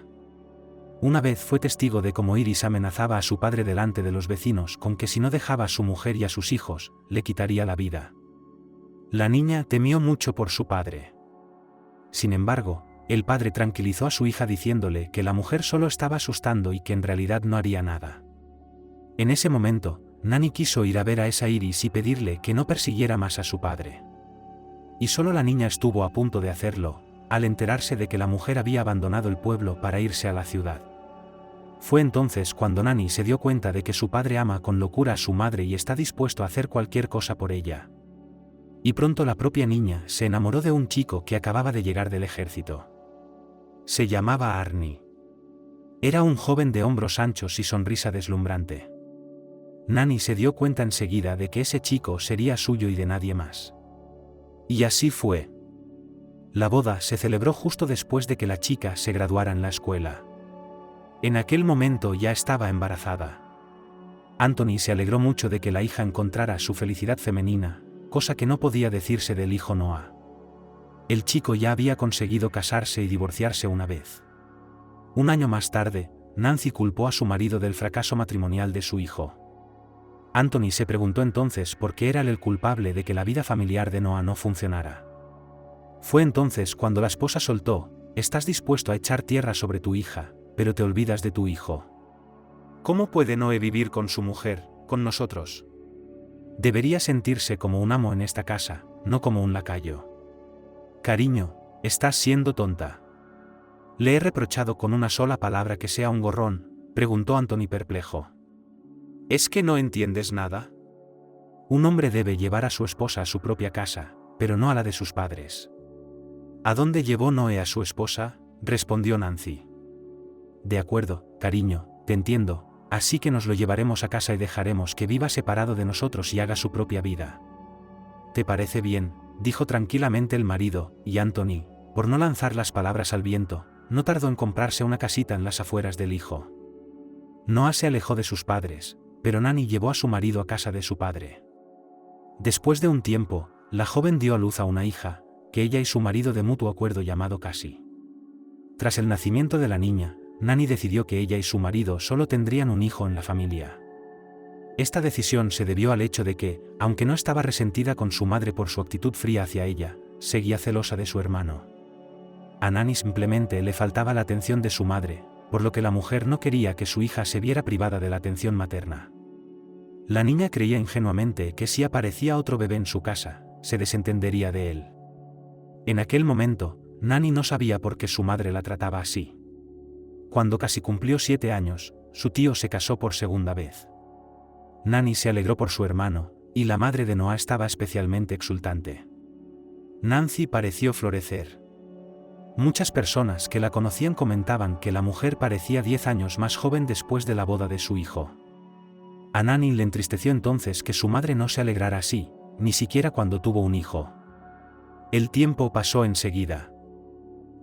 Una vez fue testigo de cómo Iris amenazaba a su padre delante de los vecinos con que si no dejaba a su mujer y a sus hijos, le quitaría la vida. La niña temió mucho por su padre. Sin embargo, el padre tranquilizó a su hija diciéndole que la mujer solo estaba asustando y que en realidad no haría nada. En ese momento, Nani quiso ir a ver a esa Iris y pedirle que no persiguiera más a su padre. Y solo la niña estuvo a punto de hacerlo, al enterarse de que la mujer había abandonado el pueblo para irse a la ciudad. Fue entonces cuando Nani se dio cuenta de que su padre ama con locura a su madre y está dispuesto a hacer cualquier cosa por ella. Y pronto la propia niña se enamoró de un chico que acababa de llegar del ejército. Se llamaba Arnie. Era un joven de hombros anchos y sonrisa deslumbrante. Nani se dio cuenta enseguida de que ese chico sería suyo y de nadie más. Y así fue. La boda se celebró justo después de que la chica se graduara en la escuela. En aquel momento ya estaba embarazada. Anthony se alegró mucho de que la hija encontrara su felicidad femenina, cosa que no podía decirse del hijo Noah. El chico ya había conseguido casarse y divorciarse una vez. Un año más tarde, Nancy culpó a su marido del fracaso matrimonial de su hijo. Anthony se preguntó entonces por qué era él el culpable de que la vida familiar de Noah no funcionara. Fue entonces cuando la esposa soltó: «Estás dispuesto a echar tierra sobre tu hija, pero te olvidas de tu hijo. ¿Cómo puede Noé vivir con su mujer, con nosotros? Debería sentirse como un amo en esta casa, no como un lacayo». «Cariño, estás siendo tonta». «¿Le he reprochado con una sola palabra que sea un gorrón?», preguntó Anthony perplejo. «¿Es que no entiendes nada? Un hombre debe llevar a su esposa a su propia casa, pero no a la de sus padres». «¿A dónde llevó Noé a su esposa?», respondió Nancy. «De acuerdo, cariño, te entiendo, así que nos lo llevaremos a casa y dejaremos que viva separado de nosotros y haga su propia vida». «¿Te parece bien?», dijo tranquilamente el marido, y Anthony, por no lanzar las palabras al viento, no tardó en comprarse una casita en las afueras del hijo. Noah se alejó de sus padres, pero Nani llevó a su marido a casa de su padre. Después de un tiempo, la joven dio a luz a una hija, que ella y su marido de mutuo acuerdo llamado Cassie. Tras el nacimiento de la niña, Nani decidió que ella y su marido solo tendrían un hijo en la familia. Esta decisión se debió al hecho de que, aunque no estaba resentida con su madre por su actitud fría hacia ella, seguía celosa de su hermano. A Nani simplemente le faltaba la atención de su madre, por lo que la mujer no quería que su hija se viera privada de la atención materna. La niña creía ingenuamente que si aparecía otro bebé en su casa, se desentendería de él. En aquel momento, Nani no sabía por qué su madre la trataba así. Cuando casi cumplió 7 años, su tío se casó por segunda vez. Nani se alegró por su hermano, y la madre de Noah estaba especialmente exultante. Nancy pareció florecer. Muchas personas que la conocían comentaban que la mujer parecía 10 años más joven después de la boda de su hijo. A Nani le entristeció entonces que su madre no se alegrara así, ni siquiera cuando tuvo un hijo. El tiempo pasó enseguida.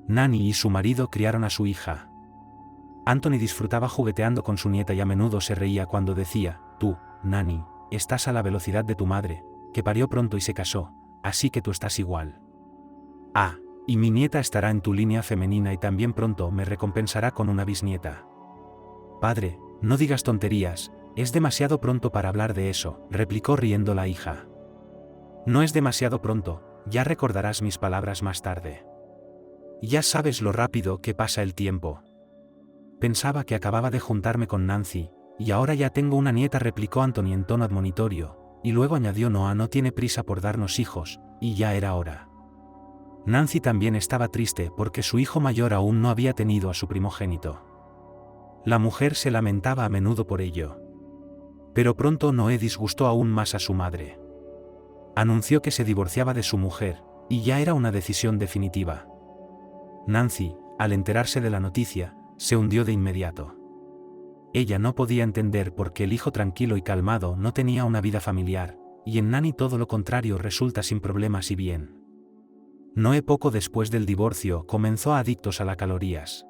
Nani y su marido criaron a su hija. Anthony disfrutaba jugueteando con su nieta y a menudo se reía cuando decía: «Tú, Nani, estás a la velocidad de tu madre, que parió pronto y se casó, así que tú estás igual. Ah, y mi nieta estará en tu línea femenina y también pronto me recompensará con una bisnieta». «Padre, no digas tonterías, es demasiado pronto para hablar de eso», replicó riendo la hija. «No es demasiado pronto, ya recordarás mis palabras más tarde. Ya sabes lo rápido que pasa el tiempo. Pensaba que acababa de juntarme con Nancy, y ahora ya tengo una nieta», replicó Anthony en tono admonitorio, y luego añadió: «Noah no tiene prisa por darnos hijos, y ya era hora». Nancy también estaba triste porque su hijo mayor aún no había tenido a su primogénito. La mujer se lamentaba a menudo por ello. Pero pronto Noé disgustó aún más a su madre. Anunció que se divorciaba de su mujer, y ya era una decisión definitiva. Nancy, al enterarse de la noticia, se hundió de inmediato. Ella no podía entender por qué el hijo tranquilo y calmado no tenía una vida familiar, y en Nani todo lo contrario resulta sin problemas y bien. Noé poco después del divorcio comenzó a adictos a las calorías.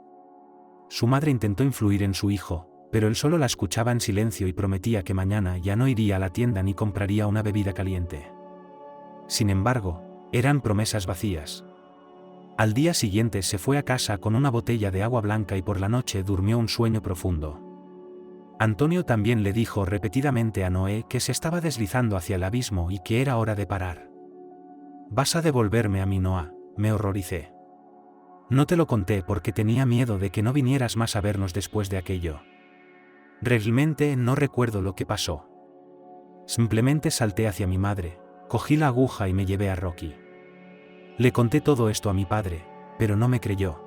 Su madre intentó influir en su hijo, pero él solo la escuchaba en silencio y prometía que mañana ya no iría a la tienda ni compraría una bebida caliente. Sin embargo, eran promesas vacías. Al día siguiente se fue a casa con una botella de agua blanca y por la noche durmió un sueño profundo. Antonio también le dijo repetidamente a Noé que se estaba deslizando hacia el abismo y que era hora de parar. «Vas a devolverme a mí, Noah», me horroricé. «No te lo conté porque tenía miedo de que no vinieras más a vernos después de aquello. Realmente no recuerdo lo que pasó. Simplemente salté hacia mi madre, cogí la aguja y me llevé a Rocky. Le conté todo esto a mi padre, pero no me creyó.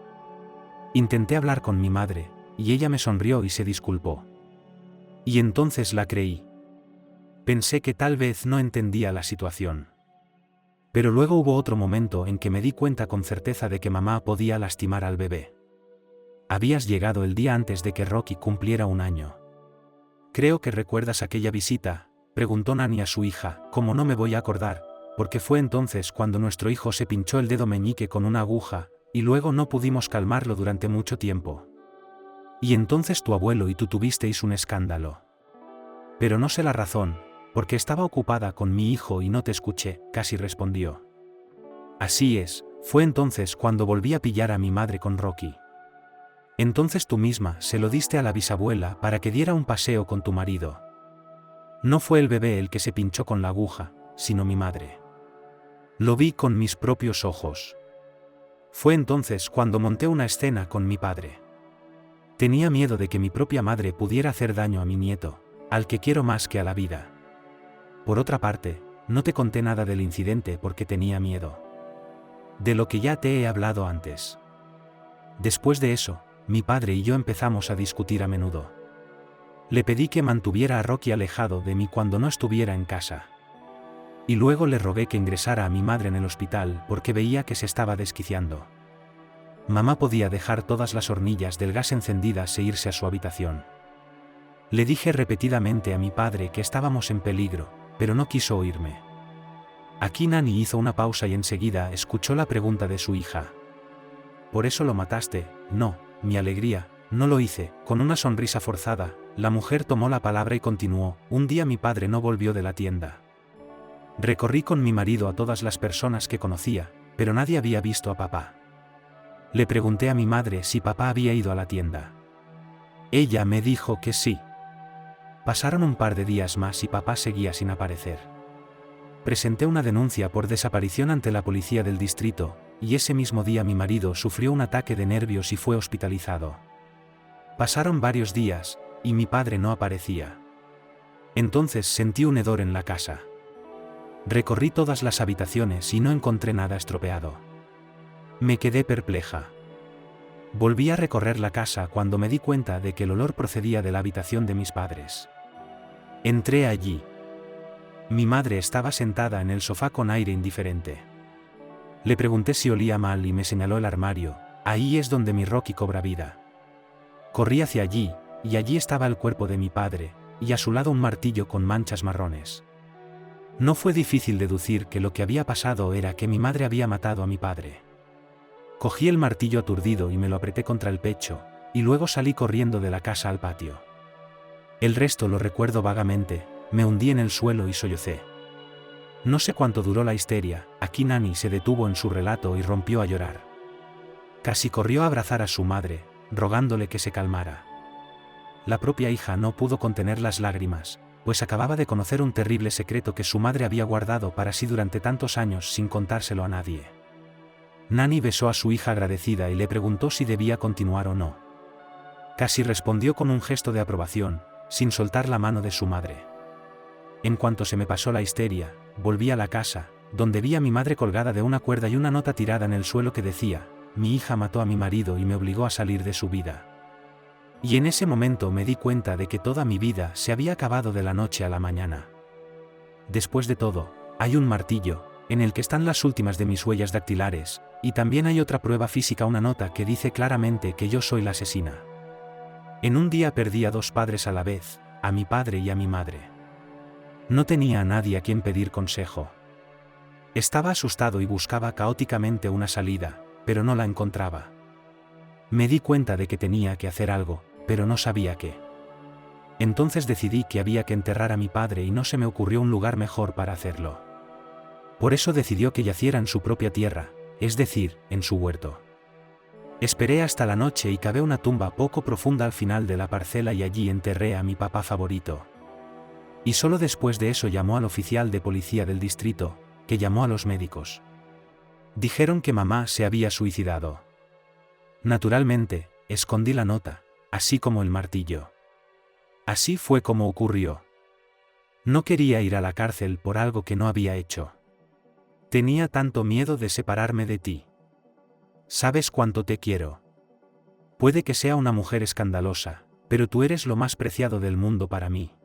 Intenté hablar con mi madre, y ella me sonrió y se disculpó. Y entonces la creí. Pensé que tal vez no entendía la situación. Pero luego hubo otro momento en que me di cuenta con certeza de que mamá podía lastimar al bebé. Habías llegado el día antes de que Rocky cumpliera 1 año. Creo que recuerdas aquella visita, preguntó Nani a su hija. ¿Cómo no me voy a acordar? Porque fue entonces cuando nuestro hijo se pinchó el dedo meñique con una aguja, y luego no pudimos calmarlo durante mucho tiempo. Y entonces tu abuelo y tú tuvisteis un escándalo. Pero no sé la razón, porque estaba ocupada con mi hijo y no te escuché, casi respondió. Así es, fue entonces cuando volví a pillar a mi madre con Rocky. Entonces tú misma se lo diste a la bisabuela para que diera un paseo con tu marido. No fue el bebé el que se pinchó con la aguja, sino mi madre. Lo vi con mis propios ojos. Fue entonces cuando monté una escena con mi padre. Tenía miedo de que mi propia madre pudiera hacer daño a mi nieto, al que quiero más que a la vida. Por otra parte, no te conté nada del incidente porque tenía miedo. De lo que ya te he hablado antes. Después de eso, mi padre y yo empezamos a discutir a menudo. Le pedí que mantuviera a Rocky alejado de mí cuando no estuviera en casa. Y luego le rogué que ingresara a mi madre en el hospital porque veía que se estaba desquiciando. Mamá podía dejar todas las hornillas del gas encendidas e irse a su habitación. Le dije repetidamente a mi padre que estábamos en peligro, pero no quiso oírme. Aquí Nani hizo una pausa y enseguida escuchó la pregunta de su hija. ¿Por eso lo mataste? No, mi alegría, no lo hice. Con una sonrisa forzada, la mujer tomó la palabra y continuó. Un día mi padre no volvió de la tienda. Recorrí con mi marido a todas las personas que conocía, pero nadie había visto a papá. Le pregunté a mi madre si papá había ido a la tienda. Ella me dijo que sí. Pasaron un par de días más y papá seguía sin aparecer. Presenté una denuncia por desaparición ante la policía del distrito, y ese mismo día mi marido sufrió un ataque de nervios y fue hospitalizado. Pasaron varios días, y mi padre no aparecía. Entonces sentí un hedor en la casa. Recorrí todas las habitaciones y no encontré nada estropeado. Me quedé perpleja. Volví a recorrer la casa cuando me di cuenta de que el olor procedía de la habitación de mis padres. Entré allí. Mi madre estaba sentada en el sofá con aire indiferente. Le pregunté si olía mal y me señaló el armario. Ahí es donde mi Rocky cobra vida. Corrí hacia allí, y allí estaba el cuerpo de mi padre, y a su lado un martillo con manchas marrones. No fue difícil deducir que lo que había pasado era que mi madre había matado a mi padre. Cogí el martillo aturdido y me lo apreté contra el pecho, y luego salí corriendo de la casa al patio. El resto lo recuerdo vagamente, me hundí en el suelo y sollocé. No sé cuánto duró la histeria. Aquí Nani se detuvo en su relato y rompió a llorar. Casi corrió a abrazar a su madre, rogándole que se calmara. La propia hija no pudo contener las lágrimas, pues acababa de conocer un terrible secreto que su madre había guardado para sí durante tantos años sin contárselo a nadie. Nani besó a su hija agradecida y le preguntó si debía continuar o no. Casi respondió con un gesto de aprobación, sin soltar la mano de su madre. En cuanto se me pasó la histeria, volví a la casa, donde vi a mi madre colgada de una cuerda y una nota tirada en el suelo que decía: mi hija mató a mi marido y me obligó a salir de su vida. Y en ese momento me di cuenta de que toda mi vida se había acabado de la noche a la mañana. Después de todo, hay un martillo, en el que están las últimas de mis huellas dactilares, y también hay otra prueba física, una nota que dice claramente que yo soy la asesina. En un día perdí a dos padres a la vez, a mi padre y a mi madre. No tenía a nadie a quien pedir consejo. Estaba asustado y buscaba caóticamente una salida, pero no la encontraba. Me di cuenta de que tenía que hacer algo, pero no sabía qué. Entonces decidí que había que enterrar a mi padre y no se me ocurrió un lugar mejor para hacerlo. Por eso decidió que yaciera en su propia tierra, es decir, en su huerto. Esperé hasta la noche y cavé una tumba poco profunda al final de la parcela y allí enterré a mi papá favorito. Y solo después de eso llamó al oficial de policía del distrito, que llamó a los médicos. Dijeron que mamá se había suicidado. Naturalmente, escondí la nota, así como el martillo. Así fue como ocurrió. No quería ir a la cárcel por algo que no había hecho. Tenía tanto miedo de separarme de ti. Sabes cuánto te quiero. Puede que sea una mujer escandalosa, pero tú eres lo más preciado del mundo para mí.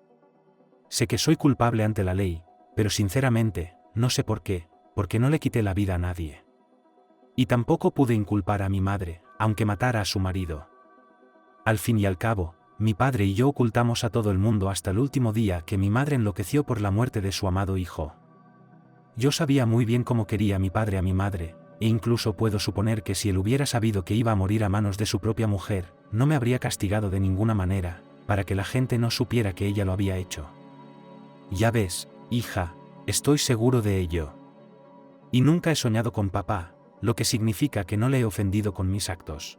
Sé que soy culpable ante la ley, pero sinceramente, no sé por qué, porque no le quité la vida a nadie. Y tampoco pude inculpar a mi madre, aunque matara a su marido. Al fin y al cabo, mi padre y yo ocultamos a todo el mundo hasta el último día que mi madre enloqueció por la muerte de su amado hijo. Yo sabía muy bien cómo quería mi padre a mi madre, e incluso puedo suponer que si él hubiera sabido que iba a morir a manos de su propia mujer, no me habría castigado de ninguna manera, para que la gente no supiera que ella lo había hecho. Ya ves, hija, estoy seguro de ello. Y nunca he soñado con papá, lo que significa que no le he ofendido con mis actos.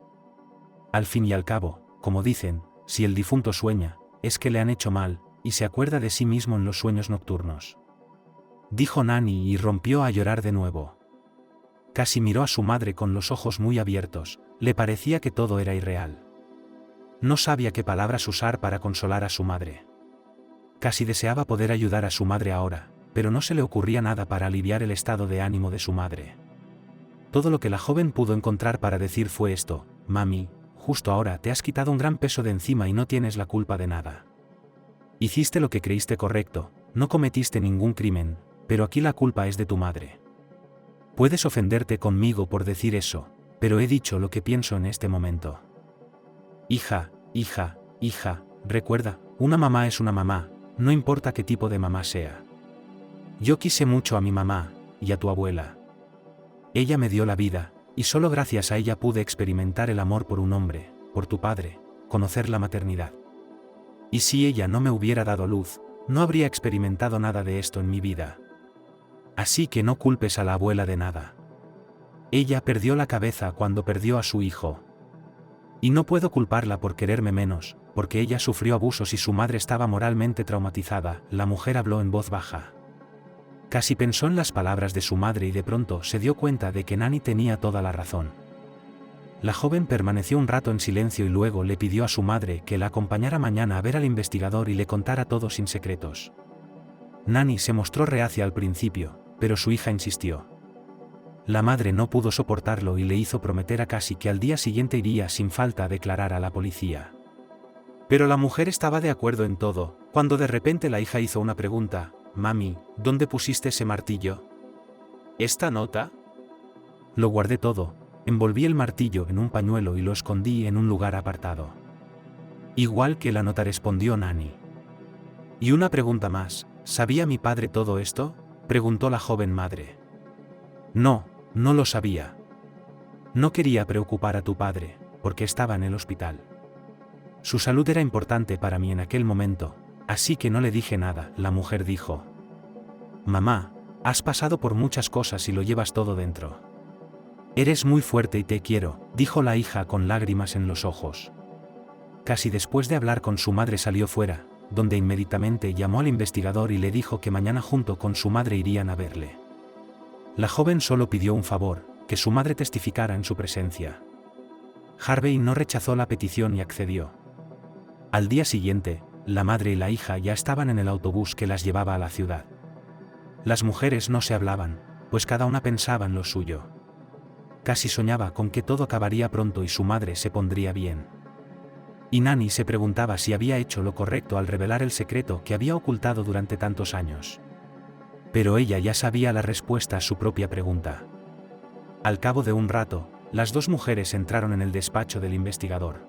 Al fin y al cabo, como dicen, si el difunto sueña, es que le han hecho mal, y se acuerda de sí mismo en los sueños nocturnos. Dijo Nani y rompió a llorar de nuevo. Casi miró a su madre con los ojos muy abiertos, le parecía que todo era irreal. No sabía qué palabras usar para consolar a su madre. Casi deseaba poder ayudar a su madre ahora, pero no se le ocurría nada para aliviar el estado de ánimo de su madre. Todo lo que la joven pudo encontrar para decir fue esto: mami, justo ahora te has quitado un gran peso de encima y no tienes la culpa de nada. Hiciste lo que creíste correcto, no cometiste ningún crimen, pero aquí la culpa es de tu madre. Puedes ofenderte conmigo por decir eso, pero he dicho lo que pienso en este momento. Hija, hija, hija, recuerda, una mamá es una mamá, no importa qué tipo de mamá sea. Yo quise mucho a mi mamá, y a tu abuela. Ella me dio la vida, y solo gracias a ella pude experimentar el amor por un hombre, por tu padre, conocer la maternidad. Y si ella no me hubiera dado luz, no habría experimentado nada de esto en mi vida. Así que no culpes a la abuela de nada. Ella perdió la cabeza cuando perdió a su hijo. Y no puedo culparla por quererme menos, porque ella sufrió abusos y su madre estaba moralmente traumatizada. La mujer habló en voz baja. Casi pensó en las palabras de su madre y de pronto se dio cuenta de que Nani tenía toda la razón. La joven permaneció un rato en silencio y luego le pidió a su madre que la acompañara mañana a ver al investigador y le contara todo sin secretos. Nani se mostró reacia al principio, pero su hija insistió. La madre no pudo soportarlo y le hizo prometer a Cassie que al día siguiente iría sin falta a declarar a la policía. Pero la mujer estaba de acuerdo en todo, cuando de repente la hija hizo una pregunta: mami, ¿dónde pusiste ese martillo? ¿Esta nota? Lo guardé todo, envolví el martillo en un pañuelo y lo escondí en un lugar apartado. Igual que la nota, respondió Nani. Y una pregunta más, ¿sabía mi padre todo esto?, preguntó la joven madre. No, no lo sabía. No quería preocupar a tu padre, porque estaba en el hospital. Su salud era importante para mí en aquel momento, así que no le dije nada. La mujer dijo: mamá, has pasado por muchas cosas y lo llevas todo dentro. Eres muy fuerte y te quiero, dijo la hija con lágrimas en los ojos. Casi después de hablar con su madre salió fuera, donde inmediatamente llamó al investigador y le dijo que mañana junto con su madre irían a verle. La joven solo pidió un favor, que su madre testificara en su presencia. Harvey no rechazó la petición y accedió. Al día siguiente, la madre y la hija ya estaban en el autobús que las llevaba a la ciudad. Las mujeres no se hablaban, pues cada una pensaba en lo suyo. Casi soñaba con que todo acabaría pronto y su madre se pondría bien. Y Nani se preguntaba si había hecho lo correcto al revelar el secreto que había ocultado durante tantos años. Pero ella ya sabía la respuesta a su propia pregunta. Al cabo de un rato, las dos mujeres entraron en el despacho del investigador.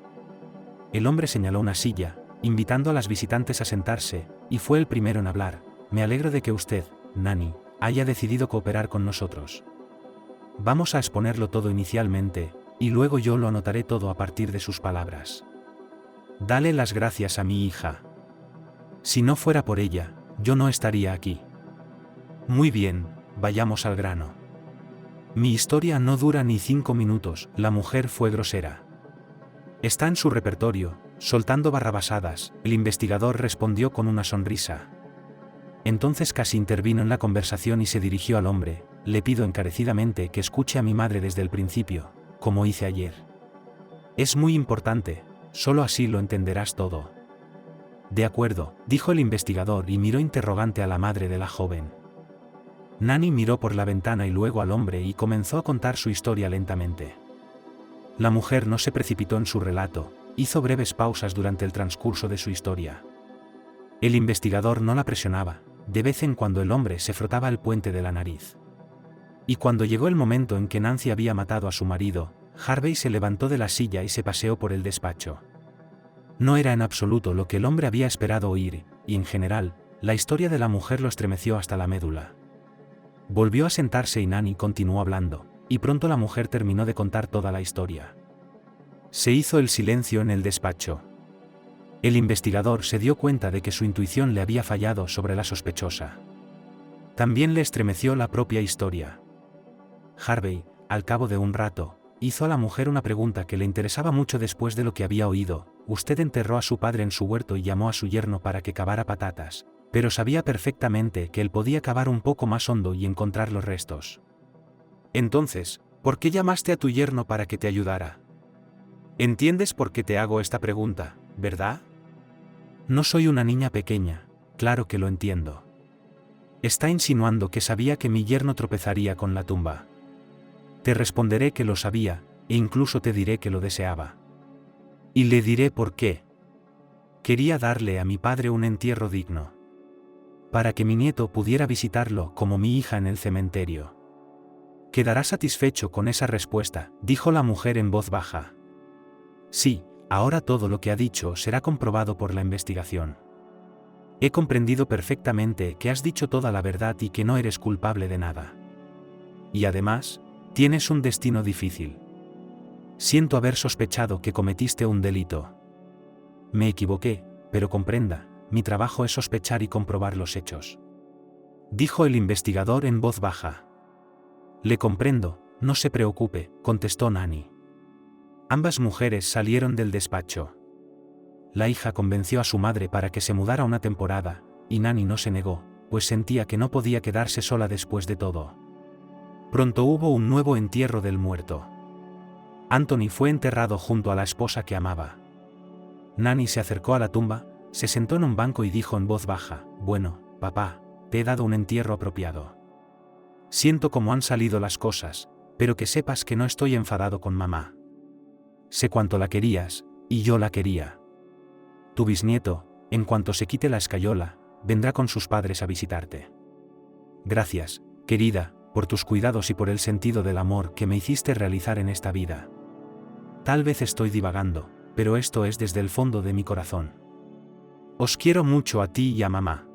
El hombre señaló una silla, invitando a las visitantes a sentarse, y fue el primero en hablar. Me alegro de que usted, Nani, haya decidido cooperar con nosotros. Vamos a exponerlo todo inicialmente, y luego yo lo anotaré todo a partir de sus palabras. Dale las gracias a mi hija. Si no fuera por ella, yo no estaría aquí. Muy bien, vayamos al grano. Mi historia no dura ni 5 minutos, la mujer fue grosera. Está en su repertorio, soltando barrabasadas, el investigador respondió con una sonrisa. Entonces Cassie intervino en la conversación y se dirigió al hombre: le pido encarecidamente que escuche a mi madre desde el principio, como hice ayer. Es muy importante, solo así lo entenderás todo. De acuerdo, dijo el investigador y miró interrogante a la madre de la joven. Nani miró por la ventana y luego al hombre y comenzó a contar su historia lentamente. La mujer no se precipitó en su relato, hizo breves pausas durante el transcurso de su historia. El investigador no la presionaba, de vez en cuando el hombre se frotaba el puente de la nariz. Y cuando llegó el momento en que Nancy había matado a su marido, Harvey se levantó de la silla y se paseó por el despacho. No era en absoluto lo que el hombre había esperado oír, y en general, la historia de la mujer lo estremeció hasta la médula. Volvió a sentarse y Nanny continuó hablando, y pronto la mujer terminó de contar toda la historia. Se hizo el silencio en el despacho. El investigador se dio cuenta de que su intuición le había fallado sobre la sospechosa. También le estremeció la propia historia. Harvey, al cabo de un rato, hizo a la mujer una pregunta que le interesaba mucho después de lo que había oído. Usted enterró a su padre en su huerto y llamó a su yerno para que cavara patatas, pero sabía perfectamente que él podía cavar un poco más hondo y encontrar los restos. Entonces, ¿por qué llamaste a tu yerno para que te ayudara? ¿Entiendes por qué te hago esta pregunta, verdad? No soy una niña pequeña, claro que lo entiendo. Está insinuando que sabía que mi yerno tropezaría con la tumba. Te responderé que lo sabía, e incluso te diré que lo deseaba. Y le diré por qué. Quería darle a mi padre un entierro digno. Para que mi nieto pudiera visitarlo como mi hija en el cementerio. Quedará satisfecho con esa respuesta, dijo la mujer en voz baja. Sí, ahora todo lo que ha dicho será comprobado por la investigación. He comprendido perfectamente que has dicho toda la verdad y que no eres culpable de nada. Y además, tienes un destino difícil. Siento haber sospechado que cometiste un delito. Me equivoqué, pero comprenda, mi trabajo es sospechar y comprobar los hechos. Dijo el investigador en voz baja. Le comprendo, no se preocupe, contestó Nanny. Ambas mujeres salieron del despacho. La hija convenció a su madre para que se mudara una temporada, y Nanny no se negó, pues sentía que no podía quedarse sola después de todo. Pronto hubo un nuevo entierro del muerto. Anthony fue enterrado junto a la esposa que amaba. Nanny se acercó a la tumba, se sentó en un banco y dijo en voz baja, «Bueno, papá, te he dado un entierro apropiado. Siento cómo han salido las cosas, pero que sepas que no estoy enfadado con mamá. Sé cuánto la querías, y yo la quería. Tu bisnieto, en cuanto se quite la escayola, vendrá con sus padres a visitarte. Gracias, querida, por tus cuidados y por el sentido del amor que me hiciste realizar en esta vida. Tal vez estoy divagando, pero esto es desde el fondo de mi corazón. Os quiero mucho a ti y a mamá.